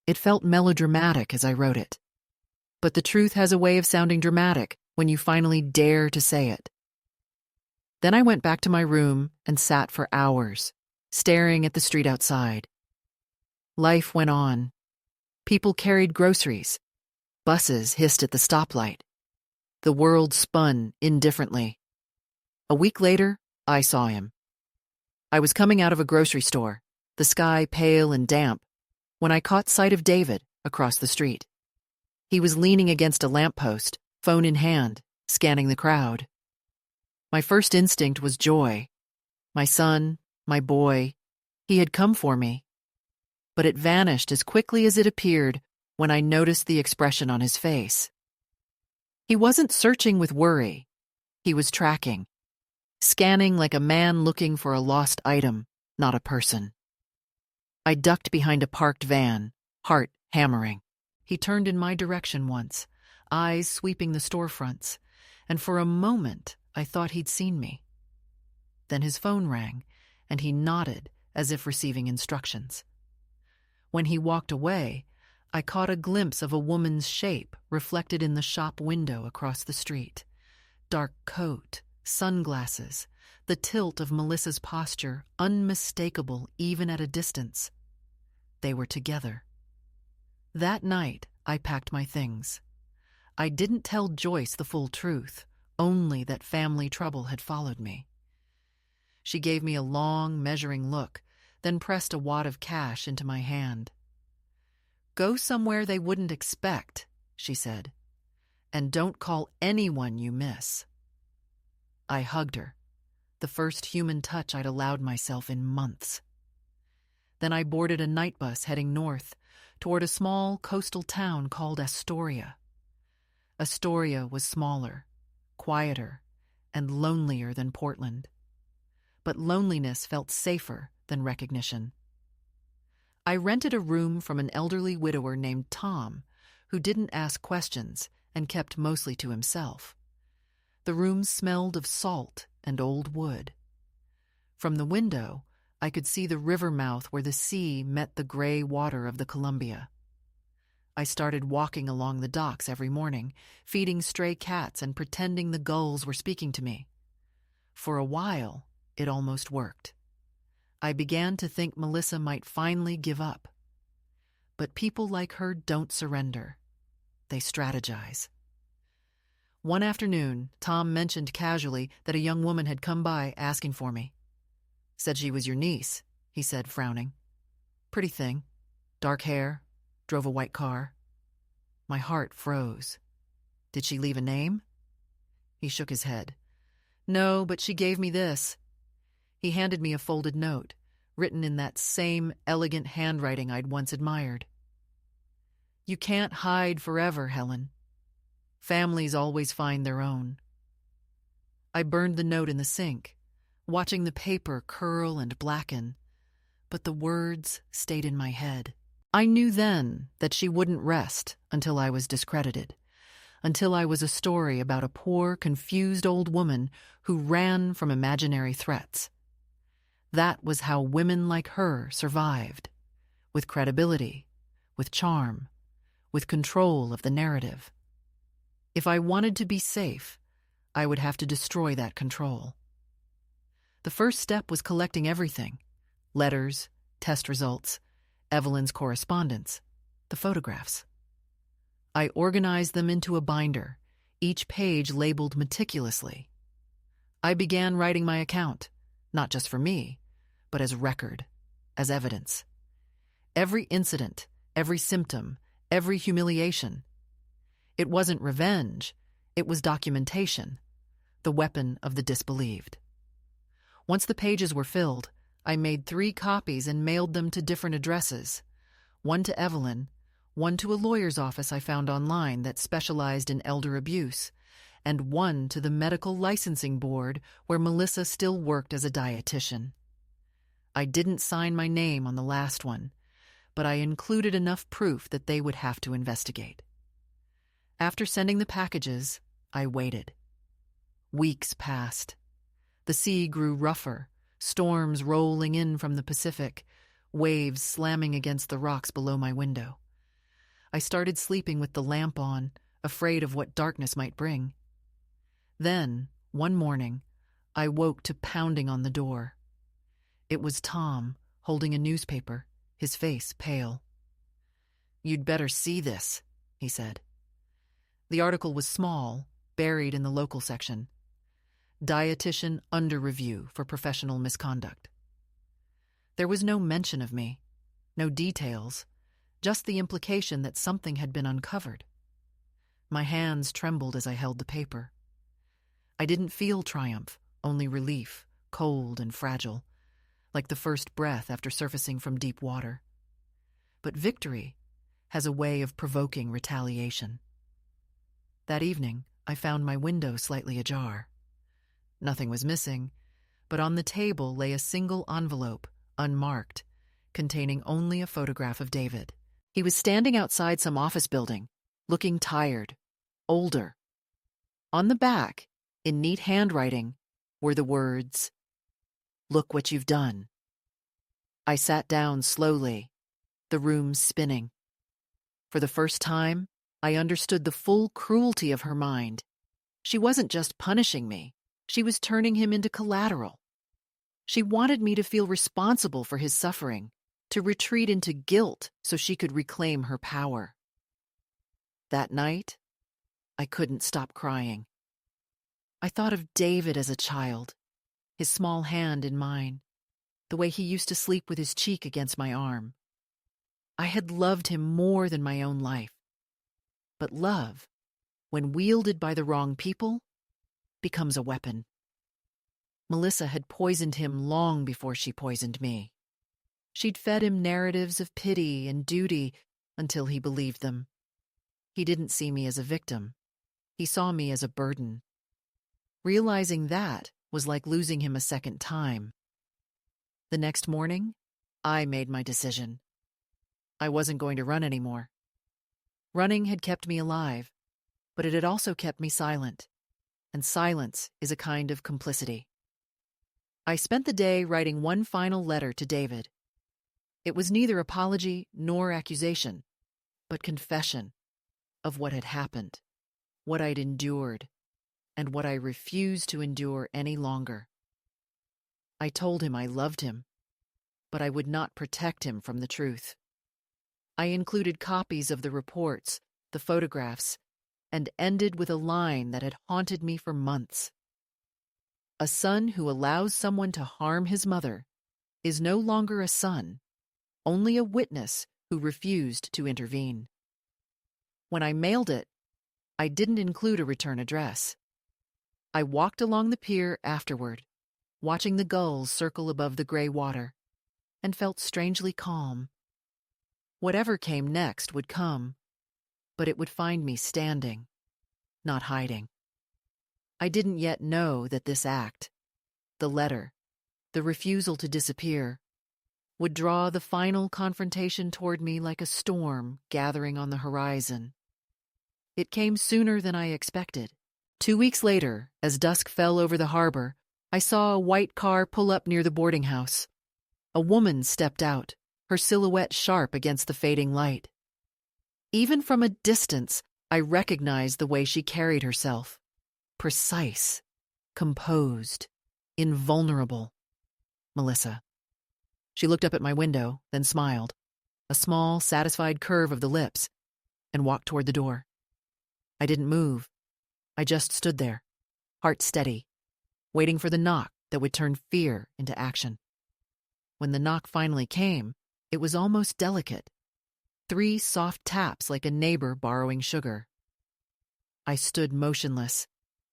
It felt melodramatic as I wrote it, but the truth has a way of sounding dramatic when you finally dare to say it. Then I went back to my room and sat for hours, staring at the street outside. Life went on. People carried groceries. Buses hissed at the stoplight. The world spun indifferently. A week later, I saw him. I was coming out of a grocery store, the sky pale and damp, when I caught sight of David across the street. He was leaning against a lamppost, phone in hand, scanning the crowd. My first instinct was joy. My son, my boy, he had come for me. but it vanished as quickly as it appeared when I noticed the expression on his face. He wasn't searching with worry. He was tracking, scanning like a man looking for a lost item, not a person. I ducked behind a parked van, heart hammering. He turned in my direction once, eyes sweeping the storefronts, and for a moment I thought he'd seen me. Then his phone rang, and he nodded as if receiving instructions. When he walked away, I caught a glimpse of a woman's shape reflected in the shop window across the street. Dark coat, sunglasses, the tilt of Melissa's posture unmistakable even at a distance. They were together. That night, I packed my things. I didn't tell Joyce the full truth, only that family trouble had followed me. She gave me a long, measuring look, then pressed a wad of cash into my hand. "Go somewhere they wouldn't expect," she said, "and don't call anyone you miss." I hugged her, the first human touch I'd allowed myself in months. Then I boarded a night bus heading north toward a small coastal town called Astoria. Astoria was smaller, quieter, and lonelier than Portland. But loneliness felt safer than recognition. I rented a room from an elderly widower named Tom, who didn't ask questions and kept mostly to himself. The room smelled of salt and old wood. From the window, I could see the river mouth where the sea met the gray water of the Columbia. I started walking along the docks every morning, feeding stray cats and pretending the gulls were speaking to me. For a while, it almost worked. I began to think Melissa might finally give up. But people like her don't surrender. They strategize. One afternoon, Tom mentioned casually that a young woman had come by asking for me. "Said she was your niece," he said, frowning. "Pretty thing. Dark hair. Drove a white car." My heart froze. "Did she leave a name?" He shook his head. "No, but she gave me this." He handed me a folded note, written in that same elegant handwriting I'd once admired. "You can't hide forever, Helen. Families always find their own." I burned the note in the sink, watching the paper curl and blacken, but the words stayed in my head. I knew then that she wouldn't rest until I was discredited, until I was a story about a poor, confused old woman who ran from imaginary threats. That was how women like her survived, with credibility, with charm, with control of the narrative. If I wanted to be safe, I would have to destroy that control. The first step was collecting everything: letters, test results, Evelyn's correspondence, the photographs. I organized them into a binder, each page labeled meticulously. I began writing my account, not just for me, but as record, as evidence. Every incident, every symptom, every humiliation. It wasn't revenge, it was documentation, the weapon of the disbelieved. Once the pages were filled, I made 3 copies and mailed them to different addresses. One to Evelyn, one to a lawyer's office I found online that specialized in elder abuse, and one to the Medical Licensing Board where Melissa still worked as a dietitian. I didn't sign my name on the last one, but I included enough proof that they would have to investigate. After sending the packages, I waited. Weeks passed. The sea grew rougher, storms rolling in from the Pacific, waves slamming against the rocks below my window. I started sleeping with the lamp on, afraid of what darkness might bring. Then, one morning, I woke to pounding on the door. It was Tom, holding a newspaper, his face pale. "You'd better see this," he said. The article was small, buried in the local section. Dietitian under review for professional misconduct. There was no mention of me, no details, just the implication that something had been uncovered. My hands trembled as I held the paper. I didn't feel triumph, only relief, cold and fragile, like the first breath after surfacing from deep water. but victory has a way of provoking retaliation. That evening, I found my window slightly ajar. Nothing was missing, but on the table lay a single envelope, unmarked, containing only a photograph of David. He was standing outside some office building, looking tired, older. On the back, in neat handwriting, were the words, "Look what you've done." I sat down slowly, the room spinning. For the first time, I understood the full cruelty of her mind. She wasn't just punishing me, she was turning him into collateral. She wanted me to feel responsible for his suffering, to retreat into guilt so she could reclaim her power. That night, I couldn't stop crying. I thought of David as a child, his small hand in mine, the way he used to sleep with his cheek against my arm. I had loved him more than my own life. But love, when wielded by the wrong people, becomes a weapon. Melissa had poisoned him long before she poisoned me. She'd fed him narratives of pity and duty until he believed them. He didn't see me as a victim. He saw me as a burden. Realizing that was like losing him a second time. The next morning, I made my decision. I wasn't going to run anymore. Running had kept me alive, but it had also kept me silent, and silence is a kind of complicity. I spent the day writing one final letter to David. It was neither apology nor accusation, but confession of what had happened, what I'd endured, and what I refused to endure any longer. I told him I loved him, but I would not protect him from the truth. I included copies of the reports, the photographs, and ended with a line that had haunted me for months. A son who allows someone to harm his mother is no longer a son, only a witness who refused to intervene. When I mailed it, I didn't include a return address. I walked along the pier afterward, watching the gulls circle above the gray water, and felt strangely calm. Whatever came next would come, but it would find me standing, not hiding. I didn't yet know that this act, the letter, the refusal to disappear, would draw the final confrontation toward me like a storm gathering on the horizon. It came sooner than I expected. 2 weeks later, as dusk fell over the harbor, I saw a white car pull up near the boarding house. A woman stepped out, her silhouette sharp against the fading light. Even from a distance, I recognized the way she carried herself. Precise, composed, invulnerable. Melissa. She looked up at my window, then smiled, a small, satisfied curve of the lips, and walked toward the door. I didn't move. I just stood there, heart steady, waiting for the knock that would turn fear into action. When the knock finally came, it was almost delicate. 3 soft taps like a neighbor borrowing sugar. I stood motionless,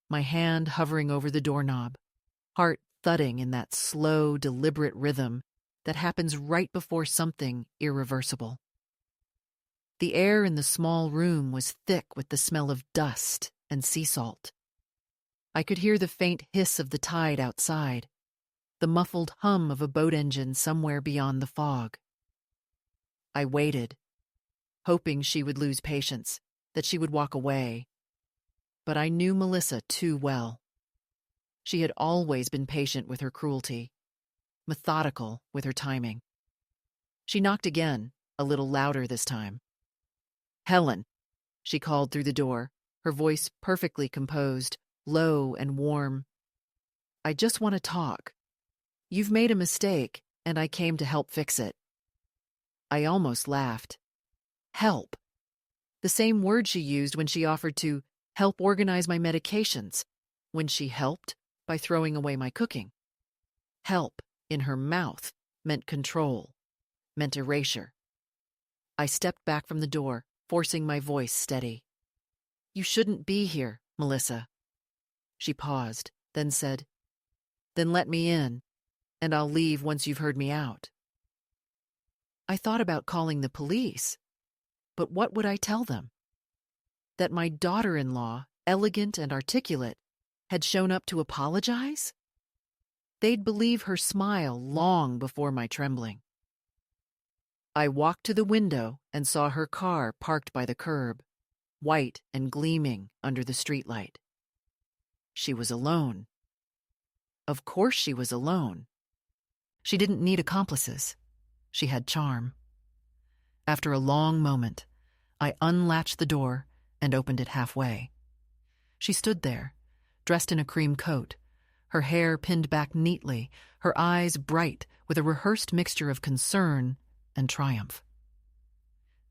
my hand hovering over the doorknob, heart thudding in that slow, deliberate rhythm that happens right before something irreversible. The air in the small room was thick with the smell of dust and sea salt. I could hear the faint hiss of the tide outside, the muffled hum of a boat engine somewhere beyond the fog. I waited, hoping she would lose patience, that she would walk away. But I knew Melissa too well. She had always been patient with her cruelty, methodical with her timing. She knocked again, a little louder this time. "Helen," she called through the door, her voice perfectly composed, low and warm. "I just want to talk. You've made a mistake, and I came to help fix it." I almost laughed. Help. The same word she used when she offered to help organize my medications, when she helped by throwing away my cooking. Help, in her mouth, meant control, meant erasure. I stepped back from the door, forcing my voice steady. "You shouldn't be here, Melissa." She paused, then said, "Then let me in, and I'll leave once you've heard me out." I thought about calling the police, but what would I tell them? That my daughter-in-law, elegant and articulate, had shown up to apologize? They'd believe her smile long before my trembling. I walked to the window and saw her car parked by the curb, white and gleaming under the streetlight. She was alone. Of course she was alone. She didn't need accomplices. She had charm. After a long moment, I unlatched the door and opened it halfway. She stood there, dressed in a cream coat, her hair pinned back neatly, her eyes bright with a rehearsed mixture of concern and triumph.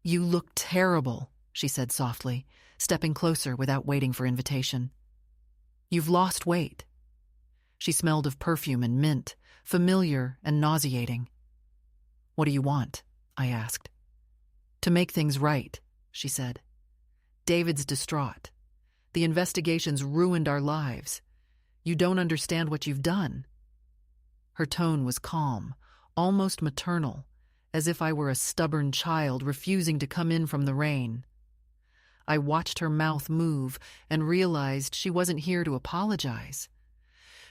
"You look terrible," she said softly, stepping closer without waiting for invitation. "You've lost weight." She smelled of perfume and mint, familiar and nauseating. "What do you want?" I asked. "To make things right," she said. "David's distraught. The investigation's ruined our lives. You don't understand what you've done." Her tone was calm, almost maternal, as if I were a stubborn child refusing to come in from the rain. I watched her mouth move and realized she wasn't here to apologize.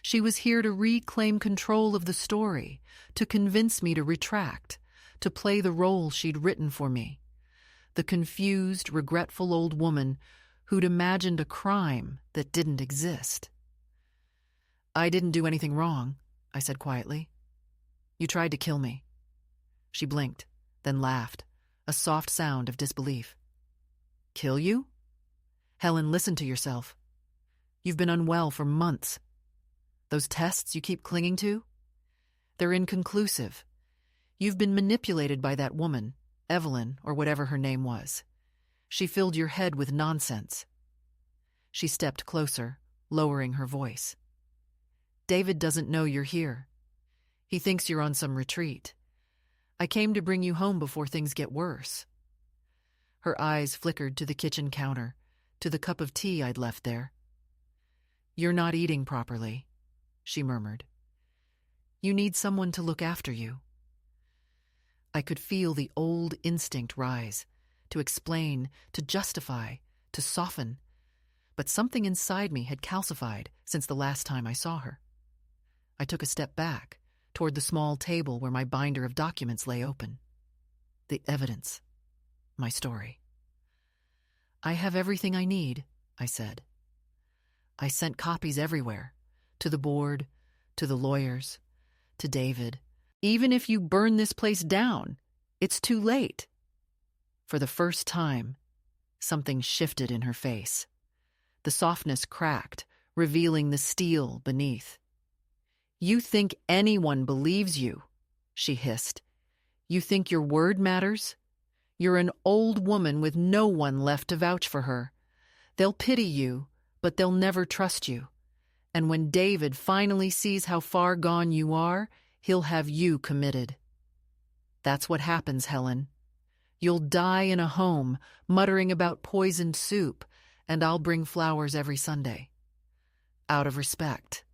She was here to reclaim control of the story, to convince me to retract, to play the role she'd written for me. The confused, regretful old woman who'd imagined a crime that didn't exist. "I didn't do anything wrong," I said quietly. "You tried to kill me." She blinked, then laughed, a soft sound of disbelief. "Kill you?" "Helen, listen to yourself. You've been unwell for months. Those tests you keep clinging to? They're inconclusive. You've been manipulated by that woman, Evelyn, or whatever her name was. She filled your head with nonsense." She stepped closer, lowering her voice. "David doesn't know you're here. He thinks you're on some retreat. I came to bring you home before things get worse." Her eyes flickered to the kitchen counter, to the cup of tea I'd left there. "You're not eating properly," she murmured. "You need someone to look after you." I could feel the old instinct rise, to explain, to justify, to soften, but something inside me had calcified since the last time I saw her. I took a step back, toward the small table where my binder of documents lay open. The evidence. My story. "I have everything I need," I said. I sent copies everywhere, to the board, to the lawyers, to David. "Even if you burn this place down, it's too late." For the first time, something shifted in her face. The softness cracked, revealing the steel beneath. "You think anyone believes you," she hissed. "You think your word matters? You're an old woman with no one left to vouch for her. They'll pity you, but they'll never trust you. And when David finally sees how far gone you are, he'll have you committed. That's what happens, Helen. You'll die in a home, muttering about poisoned soup, and I'll bring flowers every Sunday. Out of respect."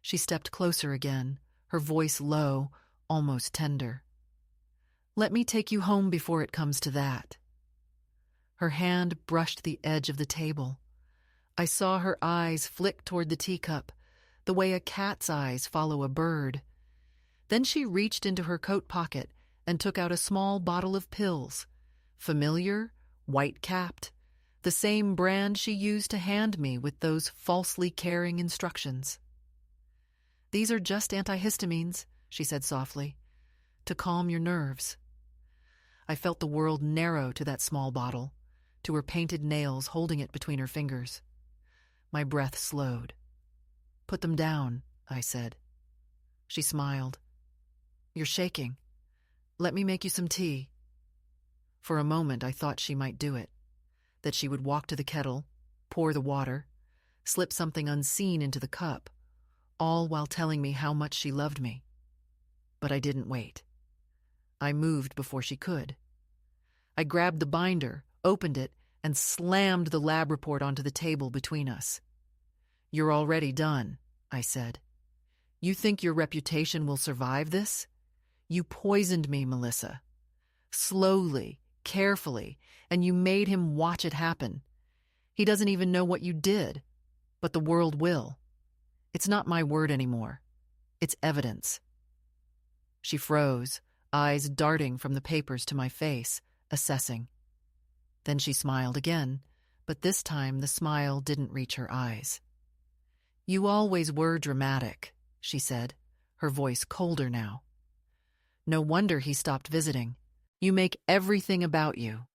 She stepped closer again, her voice low, almost tender. "Let me take you home before it comes to that." Her hand brushed the edge of the table. I saw her eyes flick toward the teacup, the way a cat's eyes follow a bird. Then she reached into her coat pocket and took out a small bottle of pills, familiar, white-capped, the same brand she used to hand me with those falsely caring instructions. "These are just antihistamines," she said softly, "to calm your nerves." I felt the world narrow to that small bottle, to her painted nails holding it between her fingers. My breath slowed. "Put them down," I said. She smiled. "You're shaking. Let me make you some tea." For a moment I thought she might do it, that she would walk to the kettle, pour the water, slip something unseen into the cup, all while telling me how much she loved me. But I didn't wait. I moved before she could. I grabbed the binder, opened it, and slammed the lab report onto the table between us. "You're already done," I said. "You think your reputation will survive this? You poisoned me, Melissa. Slowly, carefully, and you made him watch it happen. He doesn't even know what you did, but the world will. It's not my word anymore. It's evidence. She froze, eyes darting from the papers to my face, assessing. Then she smiled again, but this time the smile didn't reach her eyes. You always were dramatic, she said, her voice colder now. No wonder he stopped visiting. You make everything about you.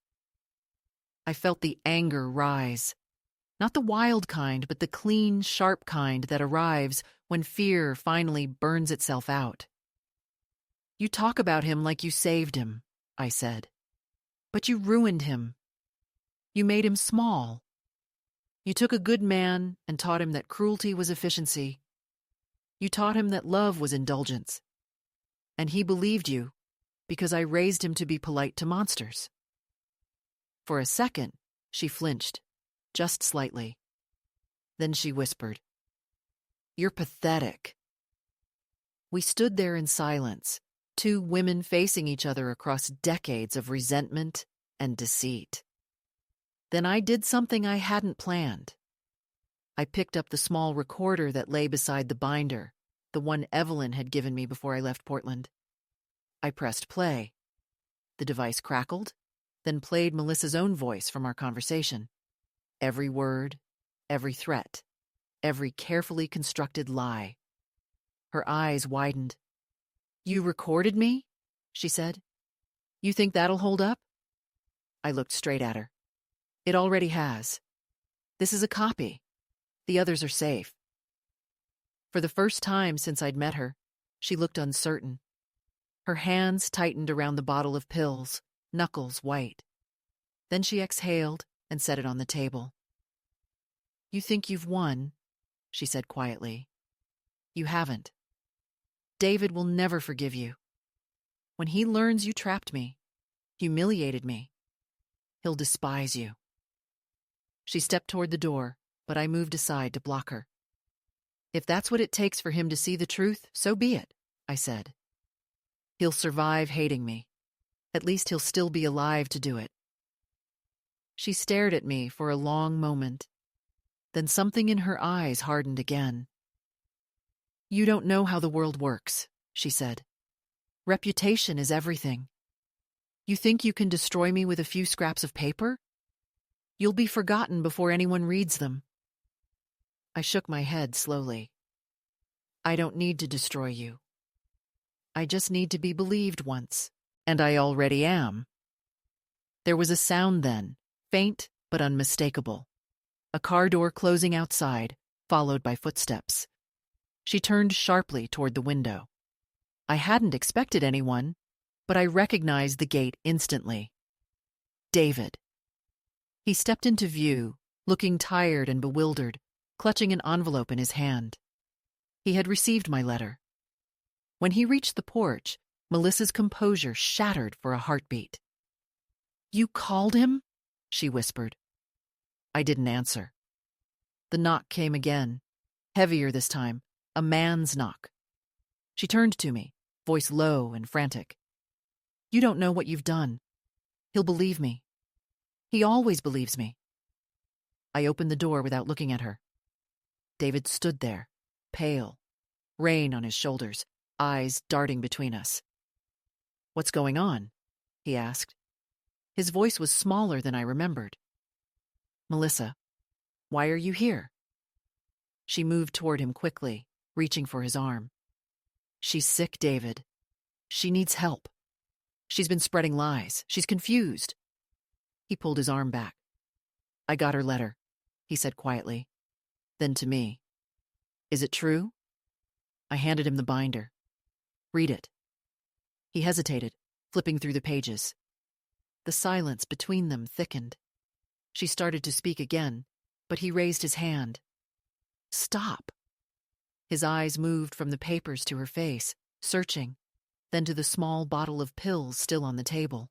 I felt the anger rise. Not the wild kind, but the clean, sharp kind that arrives when fear finally burns itself out. You talk about him like you saved him, I said. But you ruined him. You made him small. You took a good man and taught him that cruelty was efficiency. You taught him that love was indulgence. And he believed you because I raised him to be polite to monsters. For a second, she flinched, just slightly. Then she whispered, "You're pathetic." We stood there in silence, two women facing each other across decades of resentment and deceit. Then I did something I hadn't planned. I picked up the small recorder that lay beside the binder, the one Evelyn had given me before I left Portland. I pressed play. The device crackled, then played Melissa's own voice from our conversation. Every word, every threat, every carefully constructed lie. Her eyes widened. "You recorded me?" she said. "You think that'll hold up?" I looked straight at her. "It already has. This is a copy. The others are safe." For the first time since I'd met her, she looked uncertain. Her hands tightened around the bottle of pills, knuckles white. Then she exhaled and set it on the table. "You think you've won," she said quietly. "You haven't. David will never forgive you. When he learns you trapped me, humiliated me, he'll despise you." She stepped toward the door, but I moved aside to block her. "If that's what it takes for him to see the truth, so be it," I said. "He'll survive hating me. At least he'll still be alive to do it." She stared at me for a long moment. Then something in her eyes hardened again. "You don't know how the world works," she said. "Reputation is everything. You think you can destroy me with a few scraps of paper? You'll be forgotten before anyone reads them." I shook my head slowly. "I don't need to destroy you. I just need to be believed once, and I already am." There was a sound then, faint but unmistakable. A car door closing outside, followed by footsteps. She turned sharply toward the window. I hadn't expected anyone, but I recognized the gate instantly. David. He stepped into view, looking tired and bewildered, clutching an envelope in his hand. He had received my letter. When he reached the porch, Melissa's composure shattered for a heartbeat. "You called him?" she whispered. I didn't answer. The knock came again, heavier this time, a man's knock. She turned to me, voice low and frantic. "You don't know what you've done. He'll believe me. He always believes me." I opened the door without looking at her. David stood there, pale, rain on his shoulders, eyes darting between us. "What's going on?" he asked. His voice was smaller than I remembered. "Melissa, why are you here?" She moved toward him quickly, reaching for his arm. "She's sick, David. She needs help. She's been spreading lies. She's confused." He pulled his arm back. "I got her letter," he said quietly. Then to me, "Is it true?" I handed him the binder. "Read it." He hesitated, flipping through the pages. The silence between them thickened. She started to speak again, but he raised his hand. "Stop." His eyes moved from the papers to her face, searching, then to the small bottle of pills still on the table.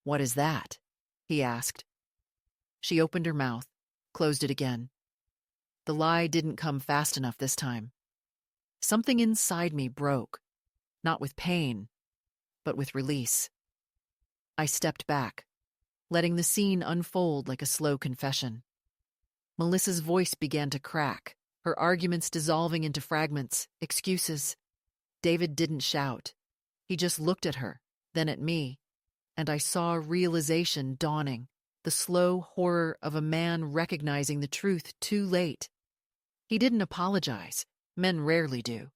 "What is that?" he asked. She opened her mouth, closed it again. The lie didn't come fast enough this time. Something inside me broke. not with pain, but with release. I stepped back, letting the scene unfold like a slow confession. Melissa's voice began to crack, her arguments dissolving into fragments, excuses. David didn't shout. He just looked at her, then at me, and I saw realization dawning, the slow horror of a man recognizing the truth too late. He didn't apologize. Men rarely do.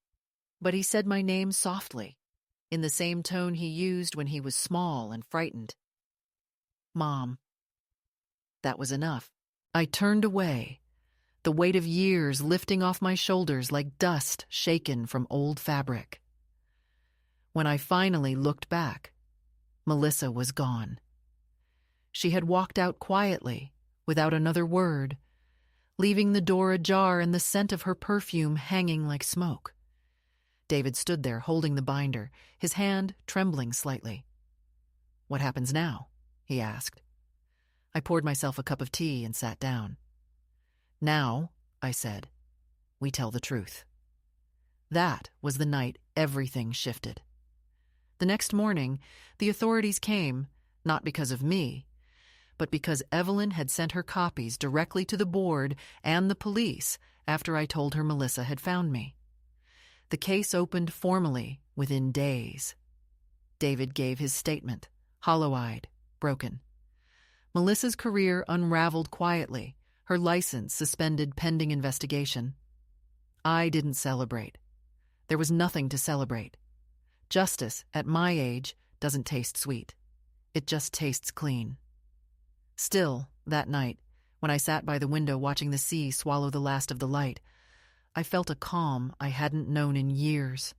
But he said my name softly, in the same tone he used when he was small and frightened. Mom. That was enough. I turned away, the weight of years lifting off my shoulders like dust shaken from old fabric. When I finally looked back, Melissa was gone. She had walked out quietly, without another word, leaving the door ajar and the scent of her perfume hanging like smoke. David stood there holding the binder, his hand trembling slightly. "What happens now?" he asked. I poured myself a cup of tea and sat down. "Now," I said, "we tell the truth." That was the night everything shifted. The next morning, the authorities came, not because of me, but because Evelyn had sent her copies directly to the board and the police after I told her Melissa had found me. The case opened formally within days. David gave his statement, hollow-eyed, broken. Melissa's career unraveled quietly, her license suspended pending investigation. I didn't celebrate. There was nothing to celebrate. Justice, at my age, doesn't taste sweet. It just tastes clean. Still, that night, when I sat by the window watching the sea swallow the last of the light, I felt a calm I hadn't known in years.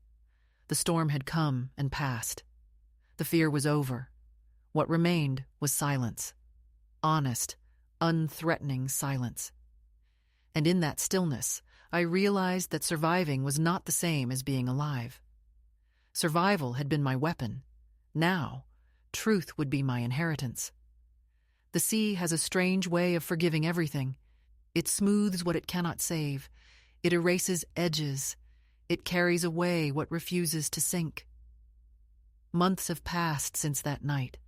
The storm had come and passed. The fear was over. What remained was silence. Honest, unthreatening silence. And in that stillness, I realized that surviving was not the same as being alive. Survival had been my weapon. Now, truth would be my inheritance. The sea has a strange way of forgiving everything. It smooths what it cannot save. It erases edges. It carries away what refuses to sink. Months have passed since that night,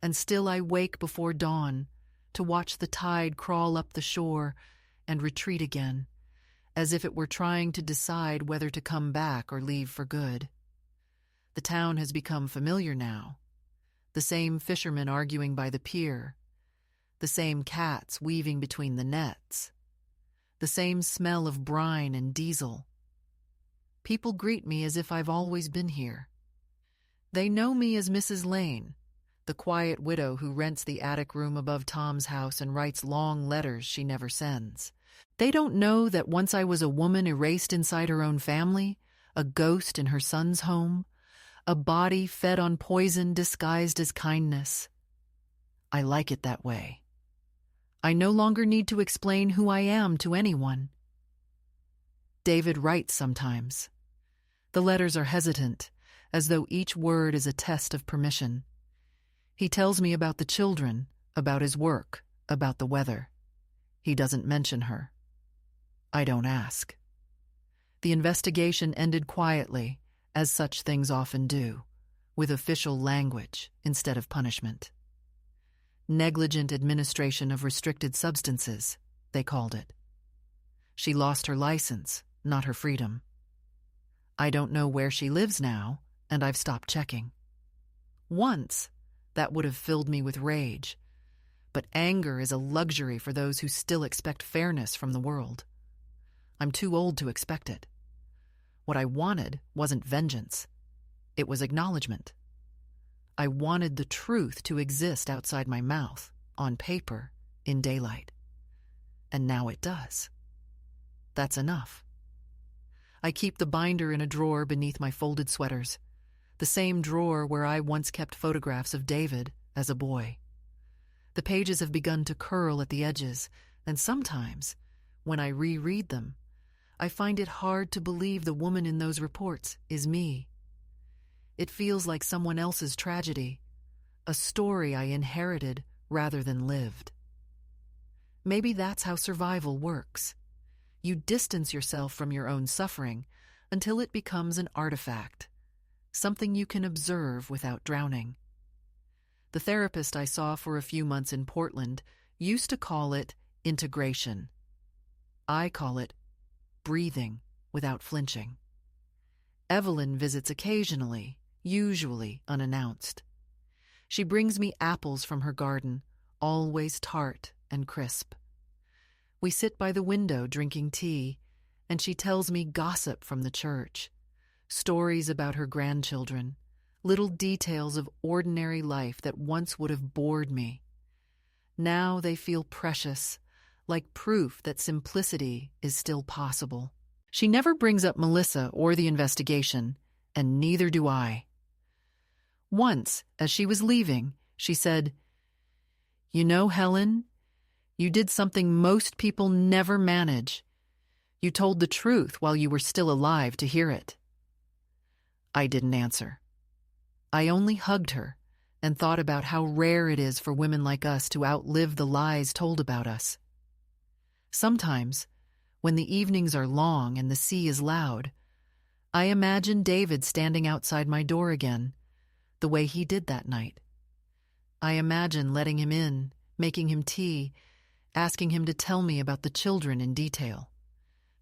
and still I wake before dawn to watch the tide crawl up the shore and retreat again, as if it were trying to decide whether to come back or leave for good. The town has become familiar now. The same fishermen arguing by the pier. The same cats weaving between the nets. The same smell of brine and diesel. People greet me as if I've always been here. They know me as Mrs. Lane, the quiet widow who rents the attic room above Tom's house and writes long letters she never sends. They don't know that once I was a woman erased inside her own family, a ghost in her son's home, a body fed on poison disguised as kindness. I like it that way. I no longer need to explain who I am to anyone. David writes sometimes. The letters are hesitant, as though each word is a test of permission. He tells me about the children, about his work, about the weather. He doesn't mention her. I don't ask. The investigation ended quietly, as such things often do, with official language instead of punishment. Negligent administration of restricted substances, they called it. She lost her license, not her freedom. I don't know where she lives now, and I've stopped checking. Once, that would have filled me with rage, but anger is a luxury for those who still expect fairness from the world. I'm too old to expect it. What I wanted wasn't vengeance. It was acknowledgement. I wanted the truth to exist outside my mouth, on paper, in daylight. And now it does. That's enough. I keep the binder in a drawer beneath my folded sweaters, the same drawer where I once kept photographs of David as a boy. The pages have begun to curl at the edges, and sometimes, when I reread them, I find it hard to believe the woman in those reports is me. It feels like someone else's tragedy, a story I inherited rather than lived. Maybe that's how survival works. You distance yourself from your own suffering until it becomes an artifact, something you can observe without drowning. The therapist I saw for a few months in Portland used to call it integration. I call it breathing without flinching. Evelyn visits occasionally, usually unannounced. She brings me apples from her garden, always tart and crisp. We sit by the window drinking tea, and she tells me gossip from the church, stories about her grandchildren, little details of ordinary life that once would have bored me. Now they feel precious, like proof that simplicity is still possible. She never brings up Melissa or the investigation, and neither do I. Once, as she was leaving, she said, "You know, Helen, you did something most people never manage. You told the truth while you were still alive to hear it." I didn't answer. I only hugged her and thought about how rare it is for women like us to outlive the lies told about us. Sometimes, when the evenings are long and the sea is loud, I imagine David standing outside my door again, the way he did that night. I imagine letting him in, making him tea, asking him to tell me about the children in detail,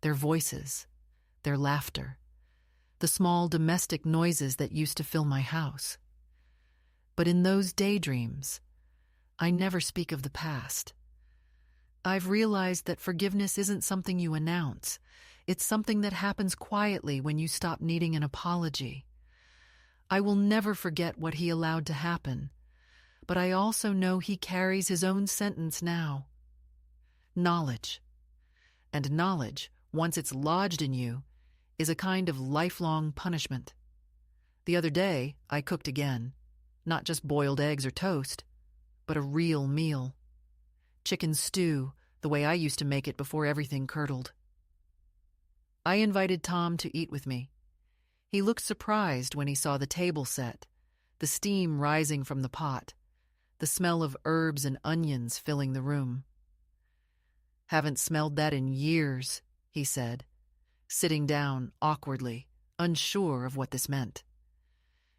their voices, their laughter, the small domestic noises that used to fill my house. But in those daydreams, I never speak of the past. I've realized that forgiveness isn't something you announce. It's something that happens quietly when you stop needing an apology. I will never forget what he allowed to happen, but I also know he carries his own sentence now. Knowledge. And knowledge, once it's lodged in you, is a kind of lifelong punishment. The other day, I cooked again. Not just boiled eggs or toast, but a real meal. Chicken stew, the way I used to make it before everything curdled. I invited Tom to eat with me. He looked surprised when he saw the table set, the steam rising from the pot, the smell of herbs and onions filling the room. "Haven't smelled that in years," he said, sitting down awkwardly, unsure of what this meant.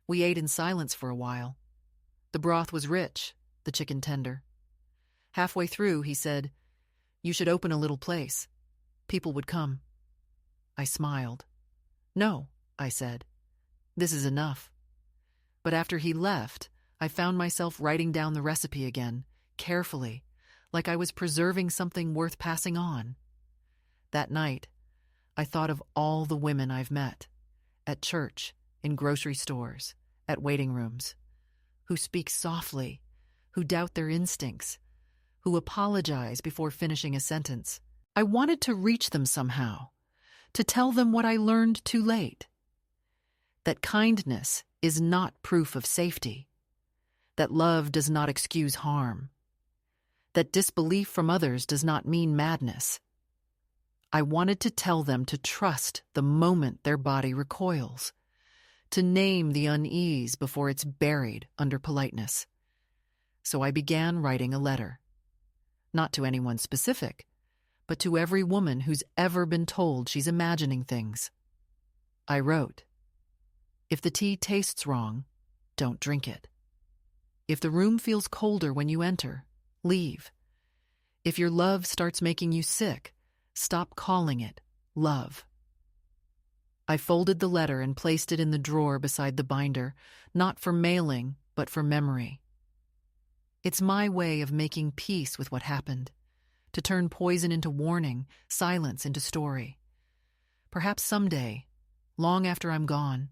We ate in silence for a while. The broth was rich, the chicken tender. Halfway through, he said, "You should open a little place. People would come." I smiled. "No," I said. "This is enough." But after he left, I found myself writing down the recipe again, carefully, like I was preserving something worth passing on. That night, I thought of all the women I've met, at church, in grocery stores, at waiting rooms, who speak softly, who doubt their instincts, who apologize before finishing a sentence. I wanted to reach them somehow, to tell them what I learned too late. That kindness is not proof of safety, that love does not excuse harm, that disbelief from others does not mean madness. I wanted to tell them to trust the moment their body recoils, to name the unease before it's buried under politeness. So I began writing a letter. Not to anyone specific, but to every woman who's ever been told she's imagining things. I wrote, "If the tea tastes wrong, don't drink it. If the room feels colder when you enter, leave. If your love starts making you sick, stop calling it love." I folded the letter and placed it in the drawer beside the binder, not for mailing, but for memory. It's my way of making peace with what happened, to turn poison into warning, silence into story. Perhaps someday, long after I'm gone,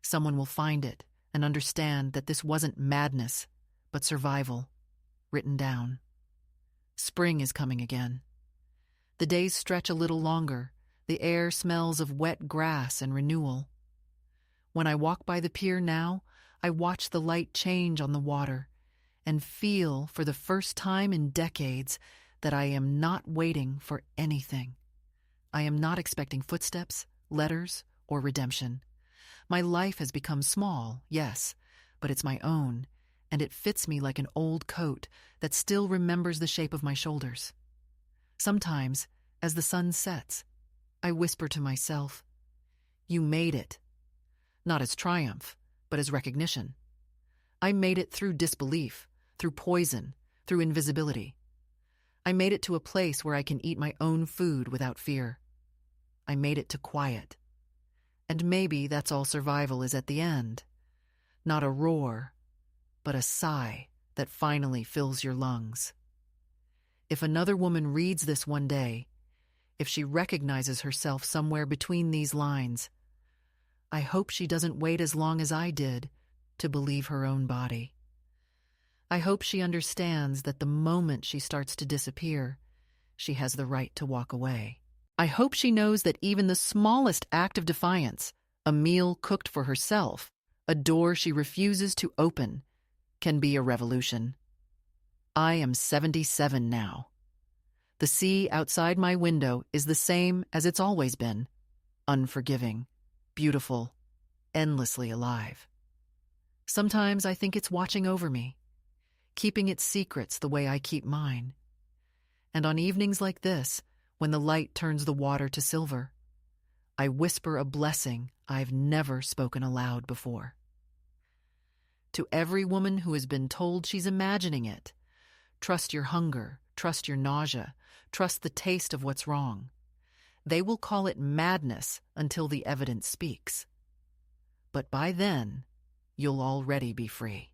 someone will find it and understand that this wasn't madness, but survival, written down. Spring is coming again. The days stretch a little longer. The air smells of wet grass and renewal. When I walk by the pier now, I watch the light change on the water and feel, for the first time in decades, that I am not waiting for anything. I am not expecting footsteps, letters, or redemption. My life has become small, yes, but it's my own, and it fits me like an old coat that still remembers the shape of my shoulders. Sometimes, as the sun sets, I whisper to myself, "You made it." not as triumph, but as recognition. I made it through disbelief, through poison, through invisibility. I made it to a place where I can eat my own food without fear. I made it to quiet. And maybe that's all survival is at the end. Not a roar, but a sigh that finally fills your lungs. If another woman reads this one day, if she recognizes herself somewhere between these lines, I hope she doesn't wait as long as I did to believe her own body. I hope she understands that the moment she starts to disappear, she has the right to walk away. I hope she knows that even the smallest act of defiance, a meal cooked for herself, a door she refuses to open, can be a revolution. I am 77 now. The sea outside my window is the same as it's always been, unforgiving, beautiful, endlessly alive. Sometimes I think it's watching over me, keeping its secrets the way I keep mine. And on evenings like this, when the light turns the water to silver, I whisper a blessing I've never spoken aloud before. To every woman who has been told she's imagining it, trust your hunger, trust your nausea, trust the taste of what's wrong. They will call it madness until the evidence speaks. But by then, you'll already be free.